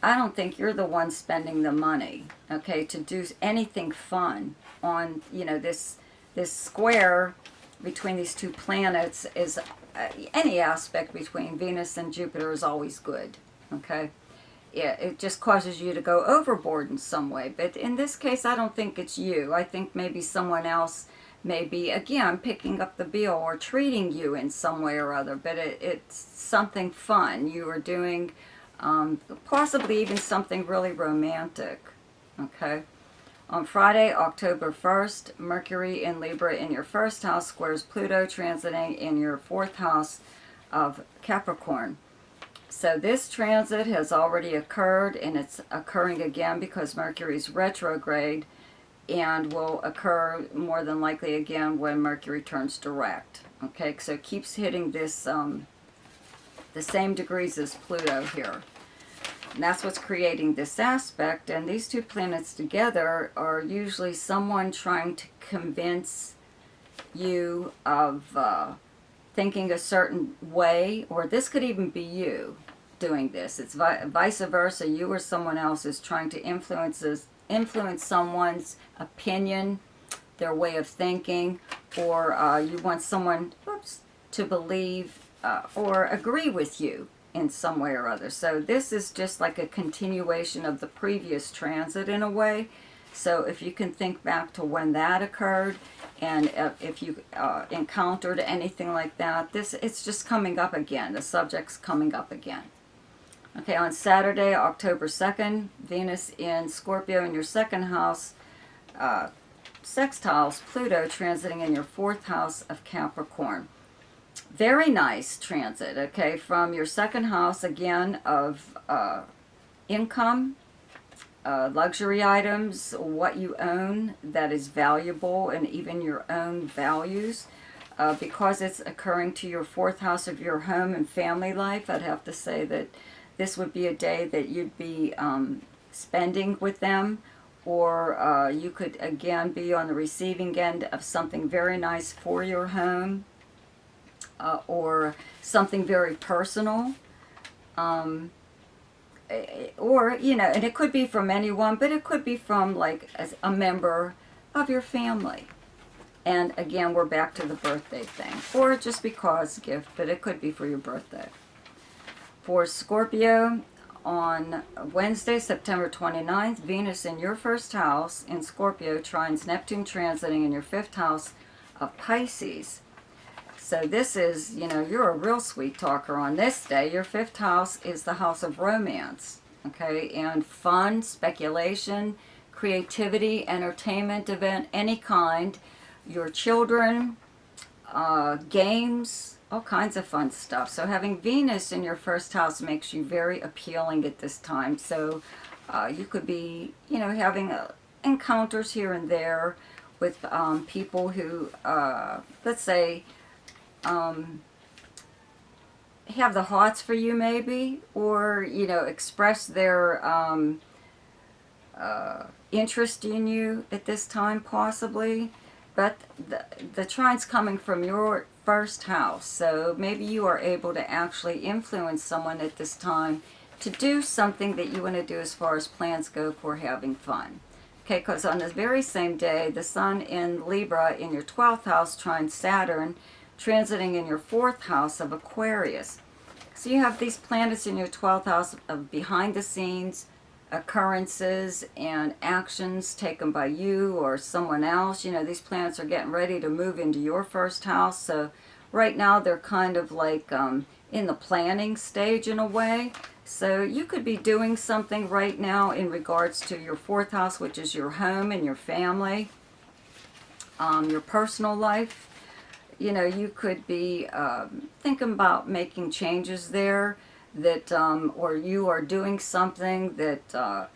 don't think you're the one spending the money, okay, to do anything fun on, you know, this square between these two planets is, any aspect between Venus and Jupiter is always good, okay? Yeah, it just causes you to go overboard in some way. But in this case, I don't think it's you. I think maybe someone else may be, again, picking up the bill or treating you in some way or other. But it's something fun. You are doing possibly even something really romantic. Okay. On Friday, October 1st, Mercury in Libra in your first house squares Pluto, transiting in your fourth house of Capricorn. So this transit has already occurred, and it's occurring again because Mercury's retrograde, and will occur more than likely again when Mercury turns direct. Okay, so it keeps hitting this, the same degrees as Pluto here. And that's what's creating this aspect, and these two planets together are usually someone trying to convince you of thinking a certain way, or this could even be you doing this. It's vice versa. You or someone else is trying to influence someone's opinion, their way of thinking, or you want someone to believe or agree with you in some way or other. So this is just like a continuation of the previous transit in a way. So if you can think back to when that occurred, and if you encountered anything like that, it's just coming up again. The subject's coming up again. Okay, on Saturday, October 2nd, Venus in Scorpio in your second house, sextiles Pluto, transiting in your fourth house of Capricorn. Very nice transit, okay, from your second house, again, of income, luxury items, what you own that is valuable, and even your own values. Because it's occurring to your fourth house of your home and family life, I'd have to say that this would be a day that you'd be spending with them, or you could, again, be on the receiving end of something very nice for your home, or something very personal. Or, you know, and it could be from anyone, but it could be from, like, a member of your family. And, again, we're back to the birthday thing. Or just because gift, but it could be for your birthday. For Scorpio, on Wednesday, September 29th, Venus in your first house in Scorpio trines Neptune, transiting in your fifth house of Pisces. So this is, you know, you're a real sweet talker on this day. Your fifth house is the house of romance, okay, and fun, speculation, creativity, entertainment event, any kind, your children, games, all kinds of fun stuff. So having Venus in your first house makes you very appealing at this time. So you could be, having encounters here and there with people who, let's say, have the hots for you maybe, or, express their interest in you at this time possibly. But the trine's coming from your first house, so maybe you are able to actually influence someone at this time to do something that you want to do as far as plans go for having fun. Okay, because on the very same day, the sun in Libra in your 12th house trines Saturn, transiting in your 4th house of Aquarius. So you have these planets in your 12th house of behind the scenes occurrences and actions taken by you or someone else. These planets are getting ready to move into your first house. So right now they're kind of like in the planning stage in a way. So you could be doing something right now in regards to your 4th house, which is your home and your family, your personal life. You could be thinking about making changes there, that or you are doing something that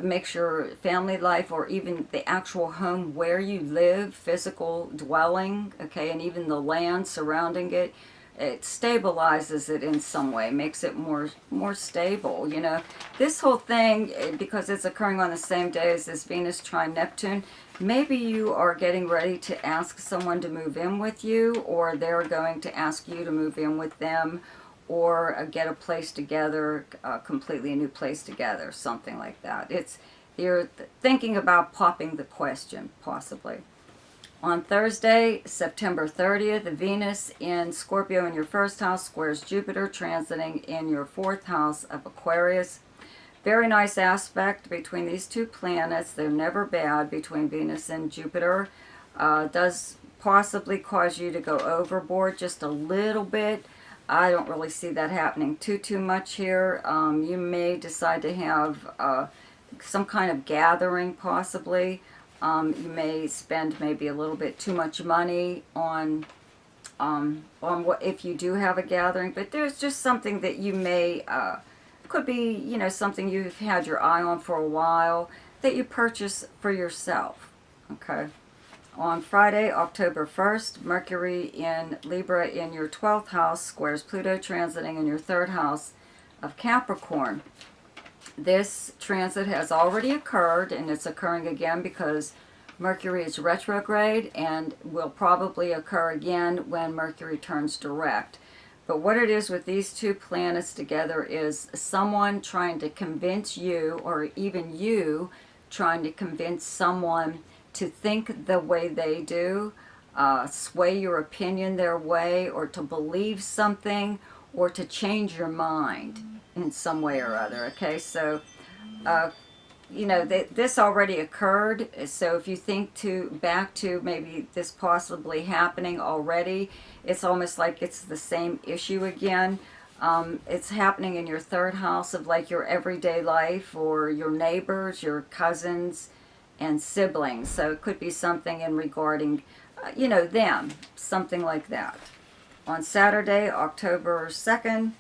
makes your family life or even the actual home where you live, physical dwelling, okay, and even the land surrounding it, it stabilizes it in some way, makes it more stable. This whole thing, because it's occurring on the same day as this Venus trine Neptune, maybe you are getting ready to ask someone to move in with you, or they're going to ask you to move in with them, or get a place together, completely new place together, something like that. You're thinking about popping the question, possibly. On Thursday, September 30th, Venus in Scorpio in your first house squares Jupiter, transiting in your 4th house of Aquarius. Very nice aspect between these two planets. They're never bad between Venus and Jupiter. Does possibly cause you to go overboard just a little bit. I don't really see that happening too much here. You may decide to have some kind of gathering, possibly. You may spend maybe a little bit too much money on what, if you do have a gathering. But there's just something that you may, could be, something you've had your eye on for a while that you purchase for yourself. Okay. On Friday, October 1st, Mercury in Libra in your 12th house squares Pluto, transiting in your 3rd house of Capricorn. This transit has already occurred, and it's occurring again because Mercury is retrograde and will probably occur again when Mercury turns direct. But what it is with these two planets together is someone trying to convince you, or even you trying to convince someone to think the way they do, sway your opinion their way, or to believe something, or to change your mind in some way or other. Okay, so this already occurred. So if you think back to maybe this possibly happening already, it's almost like it's the same issue again. It's happening in your 3rd house of like your everyday life, or your neighbors, your cousins, and siblings. So it could be something in regarding, them, something like that. On Saturday, October 2nd,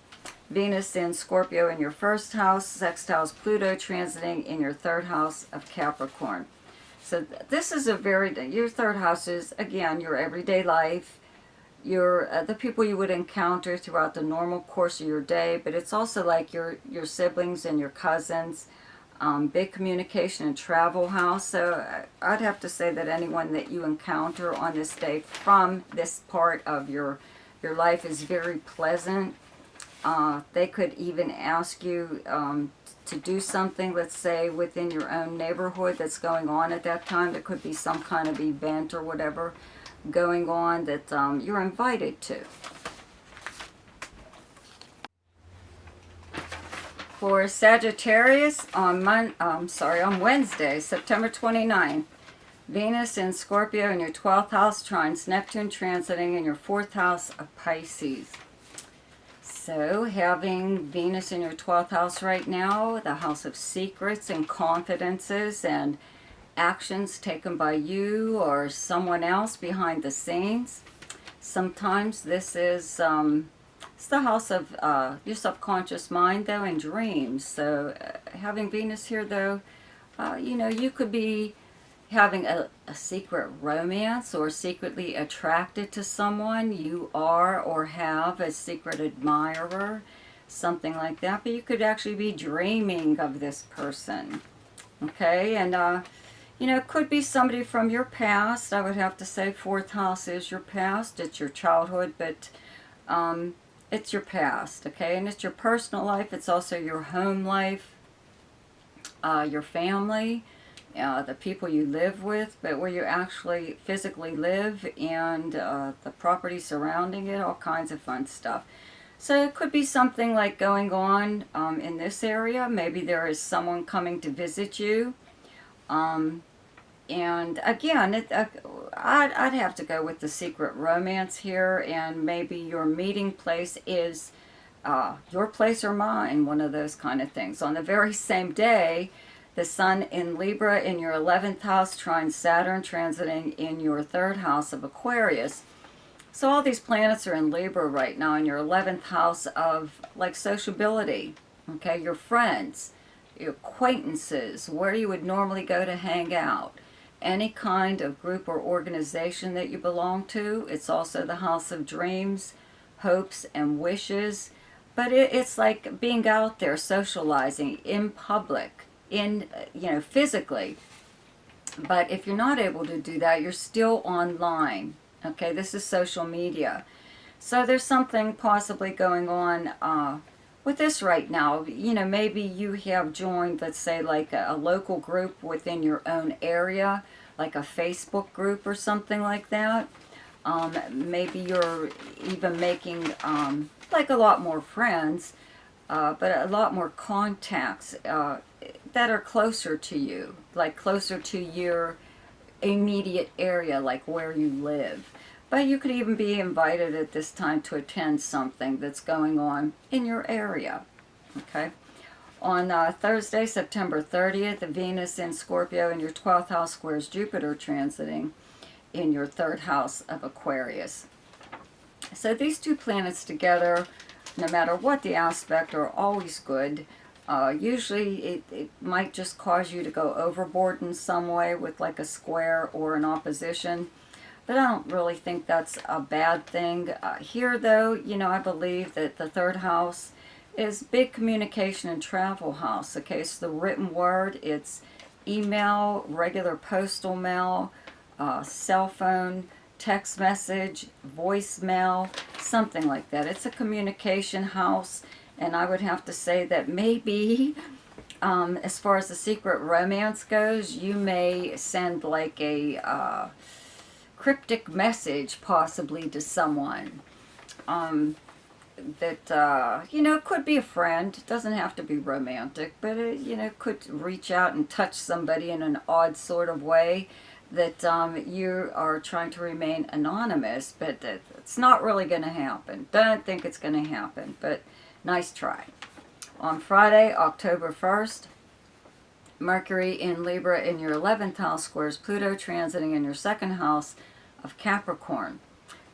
Venus in Scorpio in your 1st house, sextiles Pluto, transiting in your 3rd house of Capricorn. So this is your 3rd house is, again, your everyday life, the people you would encounter throughout the normal course of your day, but it's also like your siblings and your cousins. Big communication and travel house. So I'd have to say that anyone that you encounter on this day from this part of your life is very pleasant. They could even ask you to do something, let's say, within your own neighborhood that's going on at that time. There could be some kind of event or whatever going on that you're invited to. For Sagittarius, on Wednesday, September 29th, Venus in Scorpio in your 12th house trines Neptune, transiting in your 4th house of Pisces. So having Venus in your 12th house right now, the house of secrets and confidences and actions taken by you or someone else behind the scenes. Sometimes this is it's the house of your subconscious mind, though, and dreams. So having Venus here, though, you know, you could be having a secret romance or secretly attracted to someone. You are or have a secret admirer, something like that. But you could actually be dreaming of this person. Okay, and you know, it could be somebody from your past. I would have to say fourth house is your past. It's your childhood, but it's your past, okay? And it's your personal life. It's also your home life, your family, the people you live with, but where you actually physically live, and the property surrounding it, all kinds of fun stuff. So it could be something like going on in this area. Maybe there is someone coming to visit you. And again, I'd have to go with the secret romance here, and maybe your meeting place is your place or mine, one of those kind of things. On the very same day, the Sun in Libra in your 11th house trines Saturn, transiting in your 3rd house of Aquarius. So all these planets are in Libra right now in your 11th house of like sociability, okay, your friends, your acquaintances, where you would normally go to hang out, any kind of group or organization that you belong to. It's also the house of dreams, hopes, and wishes. But it's like being out there, socializing in public, in, you know, physically. But if you're not able to do that, you're still online. Okay, this is social media. So there's something possibly going on with this right now. You know, maybe you have joined, let's say, like a local group within your own area, like a Facebook group or something like that. Maybe you're even making like a lot more friends, but a lot more contacts that are closer to you, like closer to your immediate area, like where you live. But you could even be invited at this time to attend something that's going on in your area. Okay. On Thursday, September 30th, Venus in Scorpio in your 12th house squares Jupiter, transiting in your 3rd house of Aquarius. So these two planets together, no matter what the aspect, are always good. Usually it might just cause you to go overboard in some way with like a square or an opposition. But I don't really think that's a bad thing. Here, though, you know, I believe that the 3rd house is big communication and travel house. Okay, so the written word, it's email, regular postal mail, cell phone, text message, voicemail, something like that. It's a communication house, and I would have to say that maybe as far as the secret romance goes, you may send like a cryptic message possibly to someone that, you know, could be a friend. It doesn't have to be romantic, but it, you know, could reach out and touch somebody in an odd sort of way that you are trying to remain anonymous, but it's not really going to happen. Don't think it's going to happen, but nice try. On Friday, October 1st, Mercury in Libra in your 11th house squares Pluto, transiting in your 2nd house of Capricorn.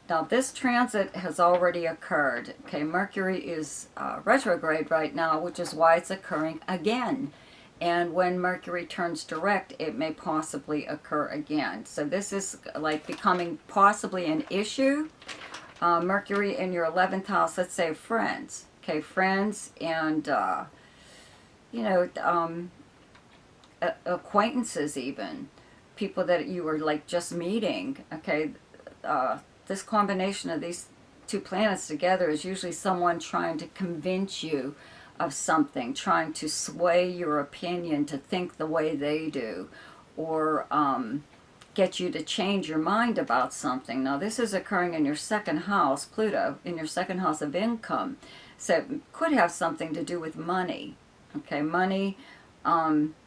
Now this transit has already occurred. Okay, Mercury is retrograde right now, which is why it's occurring again. And when Mercury turns direct, it may possibly occur again. So this is like becoming possibly an issue. Mercury in your 11th house, let's say friends. Okay, friends and, you know, acquaintances even. People that you were like just meeting. Okay, this combination of these two planets together is usually someone trying to convince you of something, trying to sway your opinion to think the way they do, or get you to change your mind about something. Now this is occurring in your 2nd house, Pluto, in your 2nd house of income. So it could have something to do with money. Okay, money,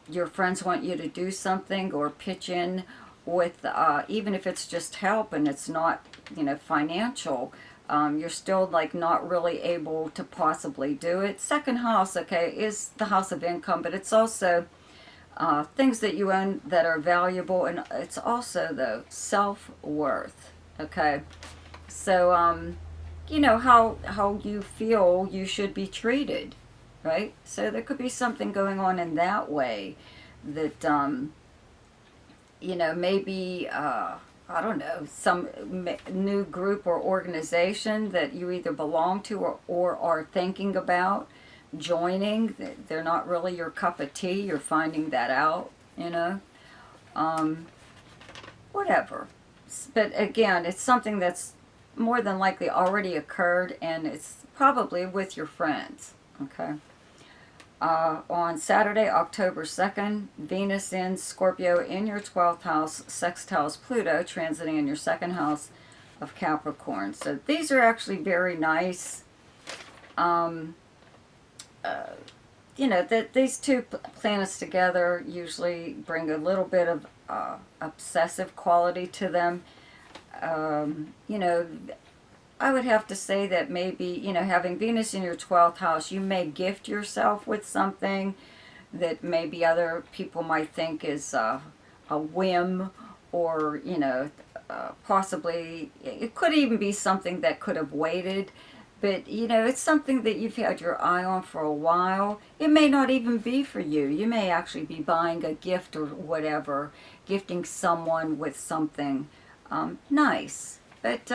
your friends want you to do something or pitch in with, even if it's just help and it's not, you know, financial, you're still like not really able to possibly do it. 2nd house, okay, is the house of income, but it's also things that you own that are valuable, and it's also, though, self-worth, okay? So, you know, how you feel you should be treated, right? So there could be something going on in that way that, you know, maybe, I don't know, some new group or organization that you either belong to or are thinking about joining. They're not really your cup of tea. You're finding that out, you know. Um, Whatever. But again, it's something that's more than likely already occurred, and it's probably with your friends, okay? On Saturday, October 2nd, Venus in Scorpio in your 12th house, sextiles Pluto, transiting in your second house of Capricorn. So these are actually very nice. Um, you know, that these two planets together usually bring a little bit of obsessive quality to them. You know, I would have to say that maybe, you know, having Venus in your 12th house, you may gift yourself with something that maybe other people might think is a whim, or, you know, possibly, it could even be something that could have waited. But, you know, it's something that you've had your eye on for a while. It may not even be for you. You may actually be buying a gift or whatever, gifting someone with something nice. But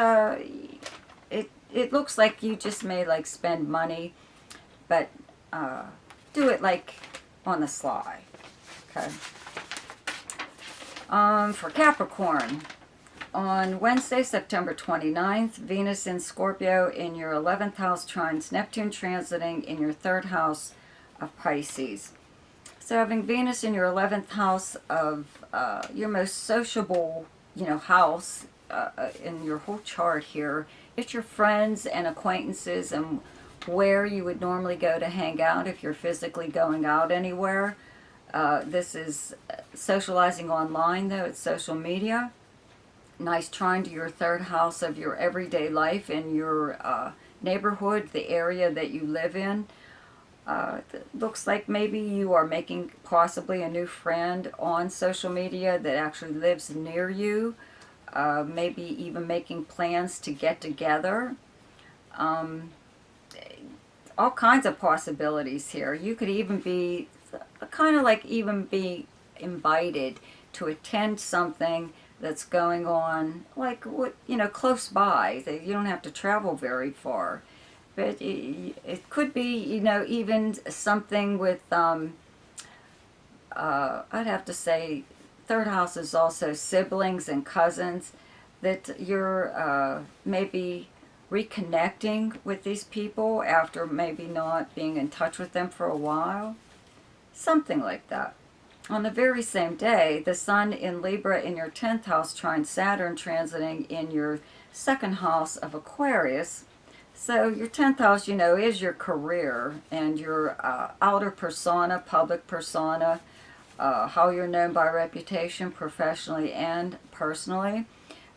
it looks like you just may like spend money, but do it like on the sly. Okay. For Capricorn, on Wednesday, September 29th, Venus in Scorpio in your 11th house trines Neptune, transiting in your 3rd house of Pisces. So having Venus in your 11th house of your most sociable, you know, house in your whole chart here, it's your friends and acquaintances and where you would normally go to hang out if you're physically going out anywhere. This is socializing online, though. It's social media. Nice trine to your 3rd house of your everyday life in your neighborhood, the area that you live in. Looks like maybe you are making possibly a new friend on social media that actually lives near you. Maybe even making plans to get together. All kinds of possibilities here. You could even be kind of like even be invited to attend something that's going on, like, you know, close by. You don't have to travel very far. But it could be, you know, even something with, I'd have to say, 3rd house is also siblings and cousins, that you're maybe reconnecting with these people after maybe not being in touch with them for a while. Something like that. On the very same day, the Sun in Libra in your 10th house trines Saturn, transiting in your 2nd house of Aquarius. So your 10th house, you know, is your career and your outer persona, public persona, how you're known by reputation, professionally and personally.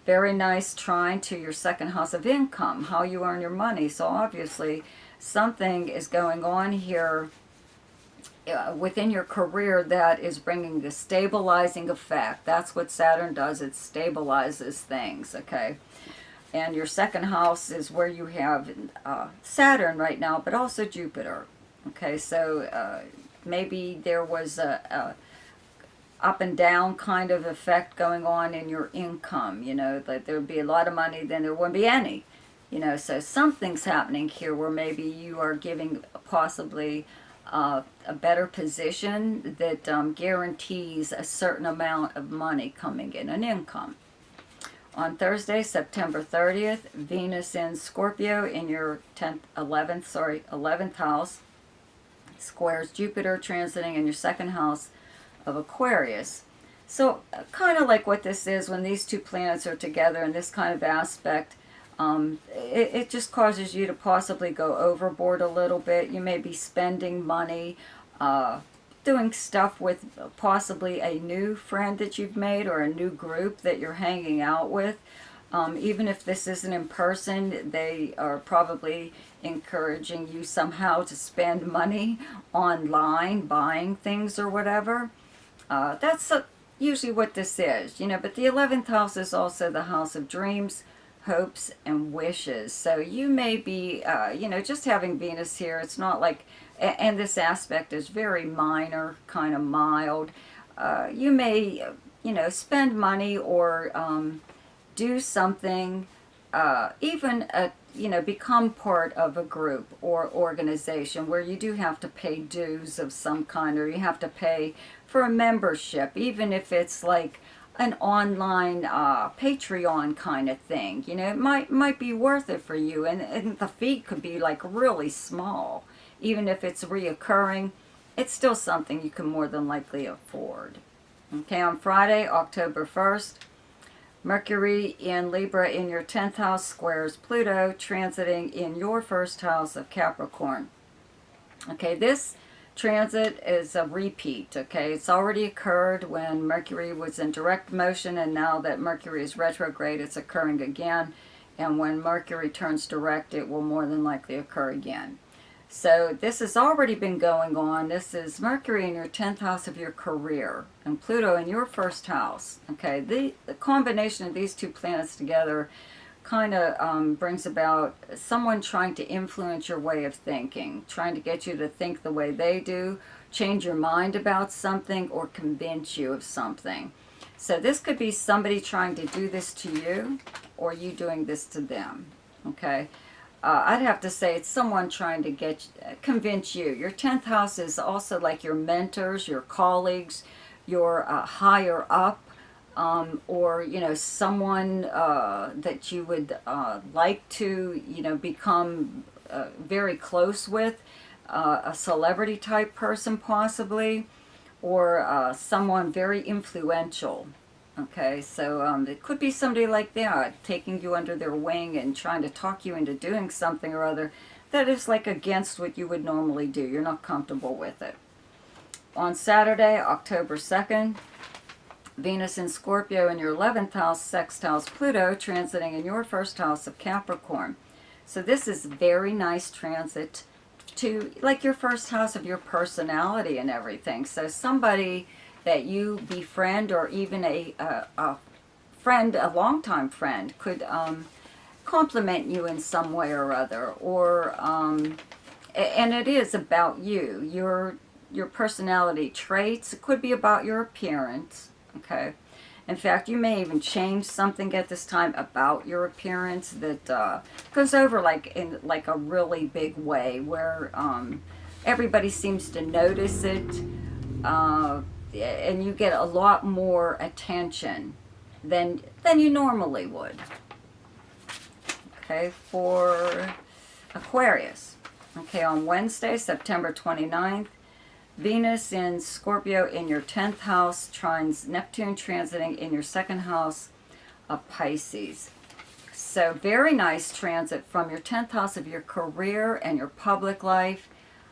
Very nice trine to your 2nd house of income, how you earn your money. So obviously something is going on here within your career that is bringing the stabilizing effect. That's what Saturn does. It stabilizes things, okay? And your 2nd house is where you have Saturn right now, but also Jupiter. Okay, so maybe there was a up and down kind of effect going on in your income. You know, that there would be a lot of money, then there wouldn't be any. You know, so something's happening here where maybe you are giving possibly a better position that guarantees a certain amount of money coming in, an income. On Thursday, September 30th, Venus in Scorpio in your 11th house squares Jupiter, transiting in your 2nd house of Aquarius. So kind of like what this is when these two planets are together in this kind of aspect, it just causes you to possibly go overboard a little bit. You may be spending money, doing stuff with possibly a new friend that you've made or a new group that you're hanging out with. Even if this isn't in person, they are probably encouraging you somehow to spend money online, buying things or whatever. That's usually what this is, you know, but the 11th house is also the house of dreams, hopes, and wishes. So you may be, you know, just having Venus here, it's not like, and this aspect is very minor, kind of mild. You may, you know, spend money or do something, even you know, become part of a group or organization where you do have to pay dues of some kind, or you have to pay for a membership, even if it's like an online Patreon kind of thing. You know, it might be worth it for you, and the fee could be like really small. Even if it's reoccurring, it's still something you can more than likely afford. Okay, on Friday, October 1st, Mercury in Libra in your 10th house squares Pluto, transiting in your first house of Capricorn. Okay, this transit is a repeat, okay? It's already occurred when Mercury was in direct motion, and now that Mercury is retrograde, it's occurring again. And when Mercury turns direct, it will more than likely occur again. So this has already been going on. This is Mercury in your 10th house of your career and Pluto in your first house. Okay, the combination of these two planets together kind of brings about someone trying to influence your way of thinking, trying to get you to think the way they do, change your mind about something, or convince you of something. So this could be somebody trying to do this to you, or you doing this to them. Okay. I'd have to say it's someone trying to convince you. Your 10th house is also like your mentors, your colleagues, your higher up, or, you know, someone that you would like to, you know, become very close with, a celebrity type person possibly, or someone very influential. Okay, so it could be somebody like that, taking you under their wing and trying to talk you into doing something or other that is like against what you would normally do. You're not comfortable with it. On Saturday, October 2nd, Venus in Scorpio in your 11th house, sextiles Pluto, transiting in your first house of Capricorn. So this is very nice transit to like your first house of your personality and everything. So somebody that you befriend, or even a friend, a longtime friend, could compliment you in some way or other, or and it is about you, your personality traits. It could be about your appearance. Okay, in fact, you may even change something at this time about your appearance that goes over like in like a really big way, where everybody seems to notice it. And you get a lot more attention than you normally would. Okay, for Aquarius. Okay, on Wednesday, September 29th, Venus in Scorpio in your 10th house trines Neptune, transiting in your second house of Pisces. So very nice transit from your 10th house of your career and your public life,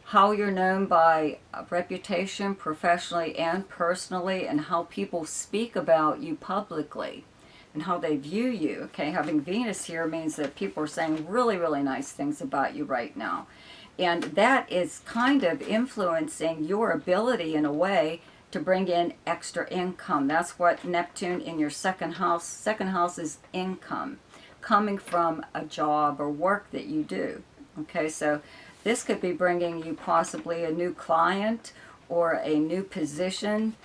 how you're known by reputation, professionally and personally, and how people speak about you publicly and how they view you. Okay, having Venus here means that people are saying really, really nice things about you right now. And that is kind of influencing your ability in a way to bring in extra income. That's what Neptune in your second house is income, coming from a job or work that you do. Okay, so this could be bringing you possibly a new client or a new position,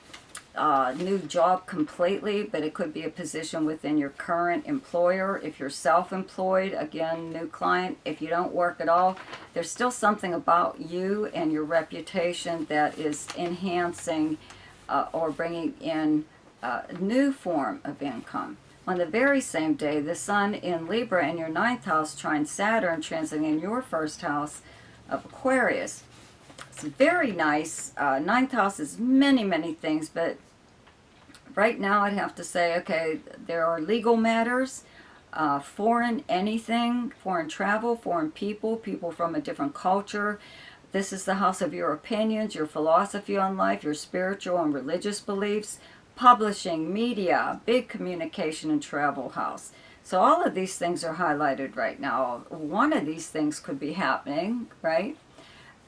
new job completely, but it could be a position within your current employer. If you're self-employed, again, new client. If you don't work at all, there's still something about you and your reputation that is enhancing or bringing in a new form of income. On the very same day, the Sun in Libra in your 9th house trines Saturn, transiting in your first house of Aquarius. It's very nice. 9th house is many, many things, but right now I'd have to say, okay, there are legal matters, foreign anything, foreign travel, foreign people, people from a different culture. This is the house of your opinions, your philosophy on life, your spiritual and religious beliefs, publishing, media, big communication and travel house. So all of these things are highlighted right now. One of these things could be happening, right?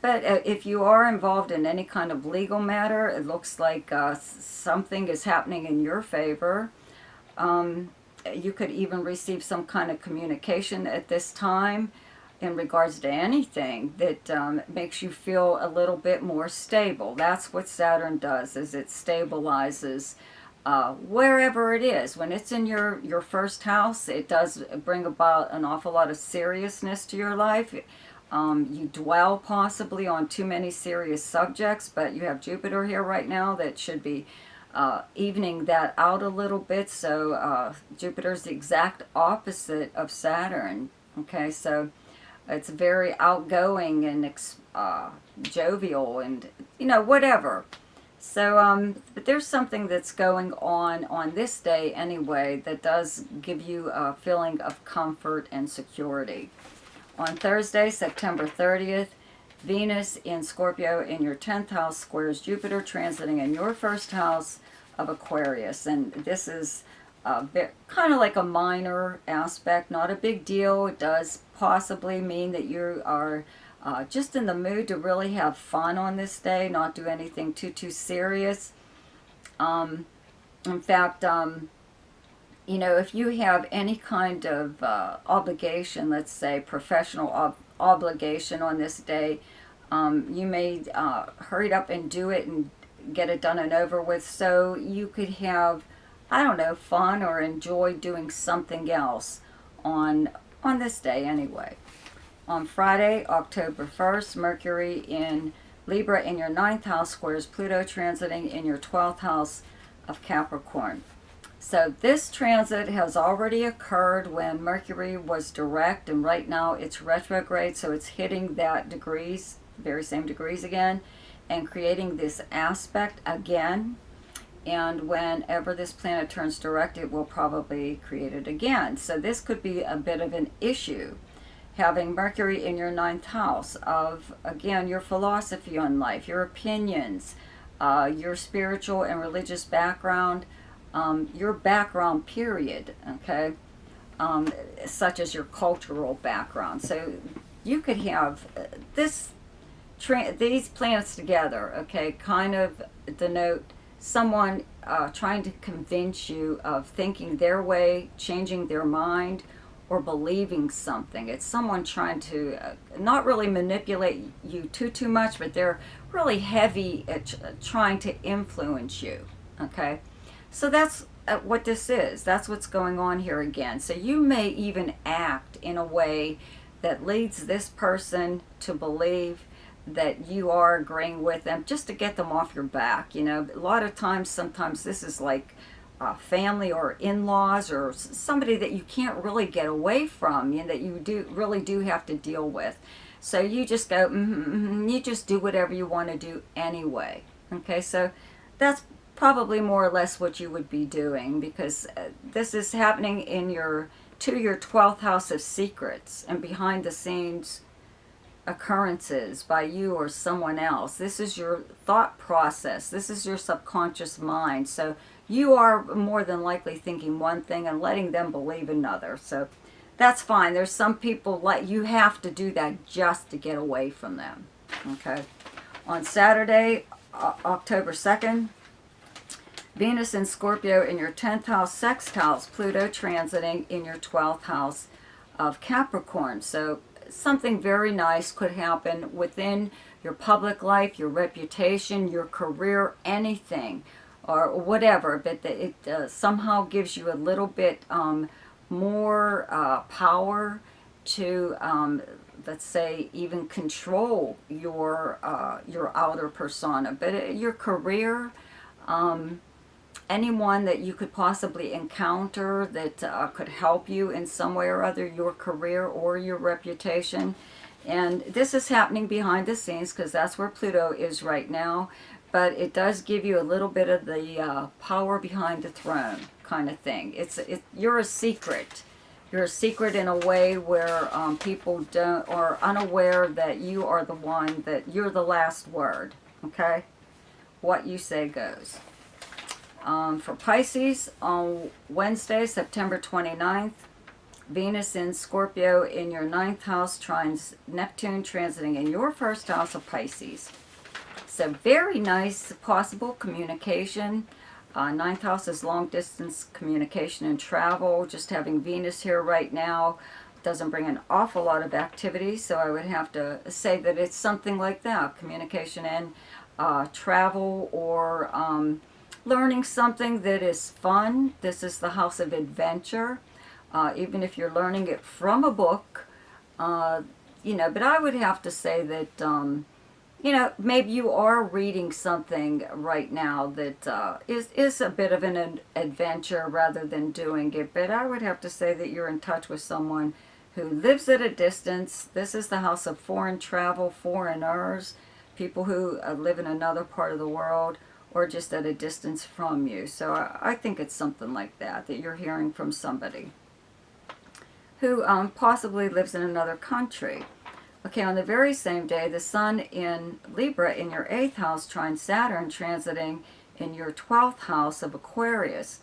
But if you are involved in any kind of legal matter, it looks like something is happening in your favor. You could even receive some kind of communication at this time in regards to anything that makes you feel a little bit more stable. That's what Saturn does, is it stabilizes wherever it is. When it's in your first house, it does bring about an awful lot of seriousness to your life. You dwell possibly on too many serious subjects, but you have Jupiter here right now that should be evening that out a little bit. So Jupiter's the exact opposite of Saturn. Okay, so it's very outgoing and jovial and, whatever. So, but there's something that's going on this day anyway that does give you a feeling of comfort and security. On Thursday, September 30th, Venus in Scorpio in your 10th house squares Jupiter transiting in your first house of Aquarius. And this is kind of like a minor aspect, not a big deal. It does possibly mean that you are just in the mood to really have fun on this day, not do anything too serious. In fact, if you have any kind of obligation, let's say professional obligation on this day, you may hurry up and do it and get it done and over with, so you could have, I don't know, fun or enjoy doing something else on this day anyway. On Friday, October 1st, Mercury in Libra in your 9th house squares Pluto transiting in your 12th house of Capricorn. So this transit has already occurred when Mercury was direct, and right now it's retrograde, so it's hitting that degrees, very same degrees again, and creating this aspect again. And whenever this planet turns direct, it will probably create it again. So this could be a bit of an issue, having Mercury in your 9th house of, again, your philosophy on life, your opinions, your spiritual and religious background, your background period, okay, such as your cultural background. So you could have these planets together, okay, kind of denote someone trying to convince you of thinking their way, changing their mind, or believing something. It's someone trying to not really manipulate you too much, but they're really heavy at trying to influence you, okay? So that's what this is. That's what's going on here again. So you may even act in a way that leads this person to believe that you are agreeing with them just to get them off your back. A lot of times, sometimes this is like family or in-laws or somebody that you can't really get away from, that you really do have to deal with. So you just go, you just do whatever you want to do anyway. Okay, so that's probably more or less what you would be doing, because this is happening in your 12th house of secrets and behind the scenes occurrences by you or someone else. This is your thought process. This is your subconscious mind. So you are more than likely thinking one thing and letting them believe another. So that's fine. There's some people like you have to do that just to get away from them. Okay. On Saturday, October 2nd, Venus in Scorpio in your 10th house sextiles Pluto transiting in your 12th house of Capricorn. So something very nice could happen within your public life, your reputation, your career, anything or whatever, but it somehow gives you a little bit more power to, let's say, even control your outer persona. But your career, anyone that you could possibly encounter that could help you in some way or other, your career or your reputation. And this is happening behind the scenes because that's where Pluto is right now. But it does give you a little bit of the power behind the throne kind of thing. You're a secret. You're a secret in a way where people are unaware that you are the one, that you're the last word. Okay? What you say goes. For Pisces, on Wednesday, September 29th, Venus in Scorpio in your 9th house trines Neptune transiting in your 1st house of Pisces. So very nice possible communication. 9th house is long distance communication and travel. Just having Venus here right now doesn't bring an awful lot of activity, so I would have to say that it's something like that, communication and travel, or learning something that is fun. This is the house of adventure, even if you're learning it from a book, but I would have to say that maybe you are reading something right now that is a bit of an adventure rather than doing it. But I would have to say that you're in touch with someone who lives at a distance. This is the house of foreign travel, foreigners, people who live in another part of the world or just at a distance from you. So I think it's something like that you're hearing from somebody who possibly lives in another country. Okay, on the very same day, the Sun in Libra in your 8th house trines Saturn transiting in your 12th house of Aquarius.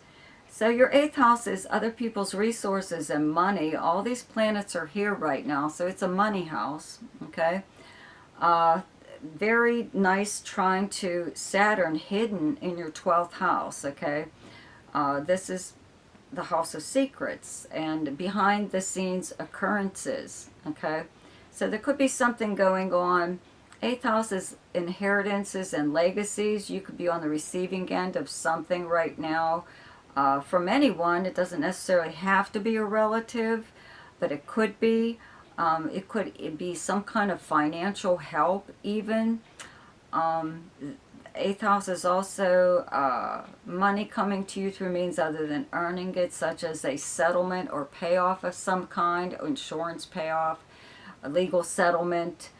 So your 8th house is other people's resources and money. All these planets are here right now, so it's a money house, okay? Very nice trine to Saturn hidden in your 12th house, okay? This is the house of secrets and behind the scenes occurrences, okay? So there could be something going on. 8th house is inheritances and legacies. You could be on the receiving end of something right now from anyone. It doesn't necessarily have to be a relative, but it could be. It could be some kind of financial help even. 8th house is also money coming to you through means other than earning it, such as a settlement or payoff of some kind, insurance payoff, a legal settlement,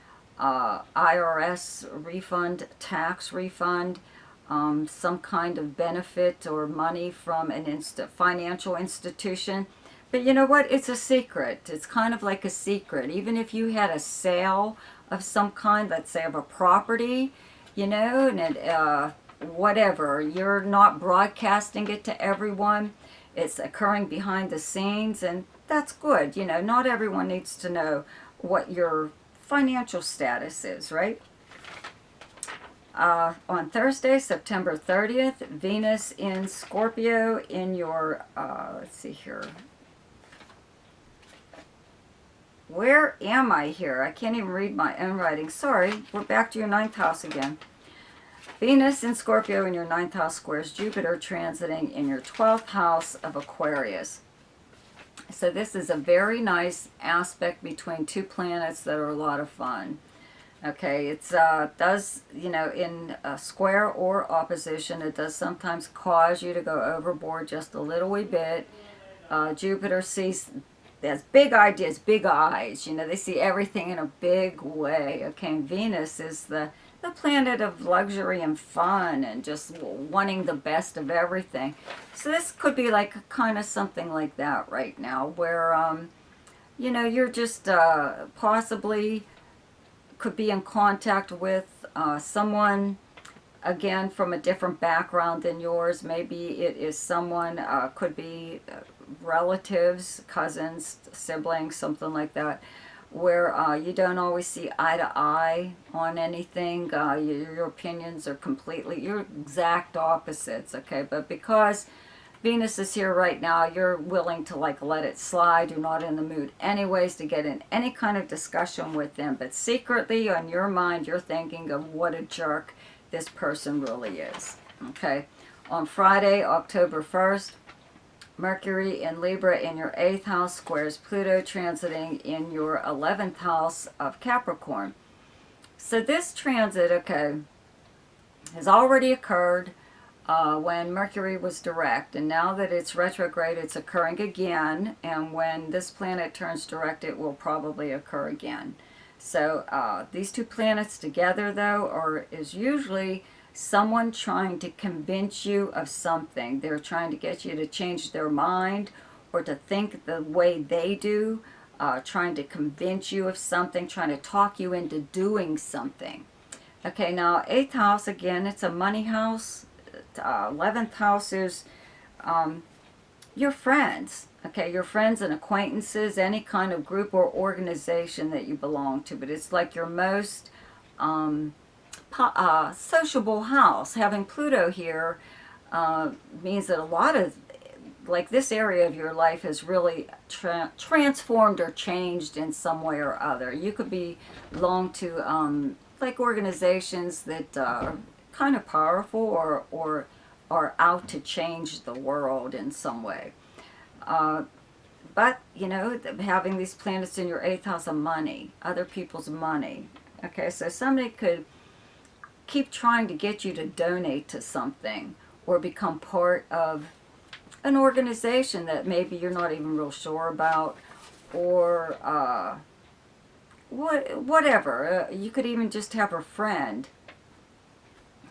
IRS refund, tax refund, some kind of benefit or money from an financial institution. But you know what? It's a secret. It's kind of like a secret. Even if you had a sale of some kind, let's say of a property, and whatever, you're not broadcasting it to everyone. It's occurring behind the scenes, and that's good. Not everyone needs to know what your financial status is, right? On Thursday, September 30th, Venus in Scorpio in your, let's see here. Where am I here? I can't even read my own writing. Sorry, we're back to your 9th house again. Venus in Scorpio in your 9th house squares Jupiter transiting in your 12th house of Aquarius. So this is a very nice aspect between two planets that are a lot of fun. Okay, it does, in a square or opposition, it does sometimes cause you to go overboard just a little wee bit. Jupiter sees, has big ideas, big eyes. They see everything in a big way. Okay, and Venus is the planet of luxury and fun and just wanting the best of everything. So this could be like kind of something like that right now where, you're just possibly could be in contact with someone, again, from a different background than yours. Maybe it is someone, could be relatives, cousins, siblings, something like that, where you don't always see eye to eye on anything. Your opinions are completely, you're exact opposites, okay? But because Venus is here right now, you're willing to let it slide. You're not in the mood anyways to get in any kind of discussion with them. But secretly on your mind, you're thinking of what a jerk this person really is, okay? On Friday, October 1st, Mercury in Libra in your 8th house squares Pluto transiting in your 11th house of Capricorn. So this transit, okay, has already occurred when Mercury was direct. And now that it's retrograde, it's occurring again. And when this planet turns direct, it will probably occur again. So these two planets together, though, is usually someone trying to convince you of something. They're trying to get you to change their mind or to think the way they do, trying to convince you of something, trying to talk you into doing something. Okay, now 8th house, again, it's a money house. 11th house is your friends, okay, your friends and acquaintances, any kind of group or organization that you belong to. But it's like your most sociable house. Having Pluto here means that a lot of, like, this area of your life has really transformed or changed in some way or other. You could belong to like organizations that are kind of powerful, or are out to change the world in some way. But, you know, having these planets in your 8th house of money, other people's money. Okay, so somebody could keep trying to get you to donate to something or become part of an organization that maybe you're not even real sure about, or whatever. You could even just have a friend,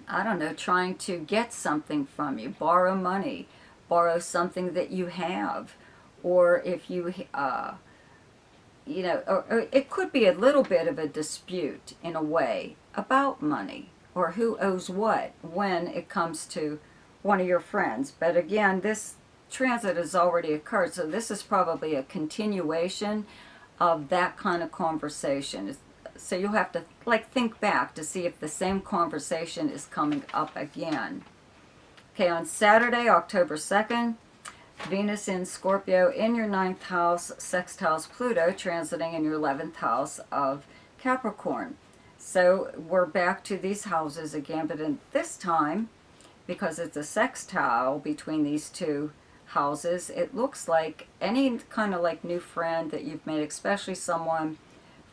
I don't know, trying to get something from you, borrow money, borrow something that you have, or if you, you know, or it could be a little bit of a dispute in a way about money, or who owes what when it comes to one of your friends. But again, this transit has already occurred, so this is probably a continuation of that kind of conversation. So you'll have to, like, think back to see if the same conversation is coming up again. Okay, on Saturday, October 2nd, Venus in Scorpio in your 9th house, sextiles house Pluto, transiting in your 11th house of Capricorn. So we're back to these houses again, but in this time, because it's a sextile between these two houses, it looks like any kind of like new friend that you've made, especially someone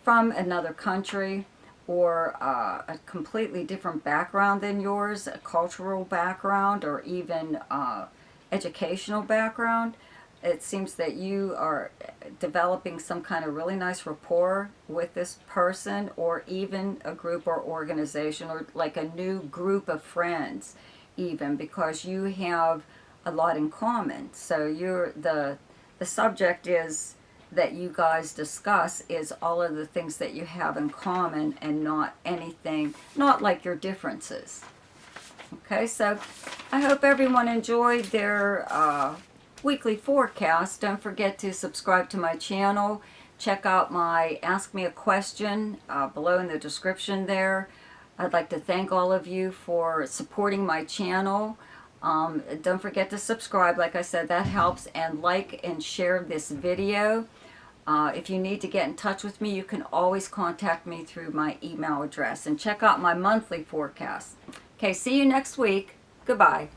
from another country, or a completely different background than yours, a cultural background, or even educational background. It seems that you are developing some kind of really nice rapport with this person, or even a group or organization, or like a new group of friends even, because you have a lot in common. So you're the subject is that you guys discuss is all of the things that you have in common, and not anything, not like your differences. Okay, so I hope everyone enjoyed their weekly forecast. Don't forget to subscribe to my channel. Check out my Ask Me a Question below in the description there. I'd like to thank all of you for supporting my channel. Don't forget to subscribe, like I said, that helps, and like and share this video. If you need to get in touch with me, you can always contact me through my email address, and check out my monthly forecast. Okay, see you next week. Goodbye.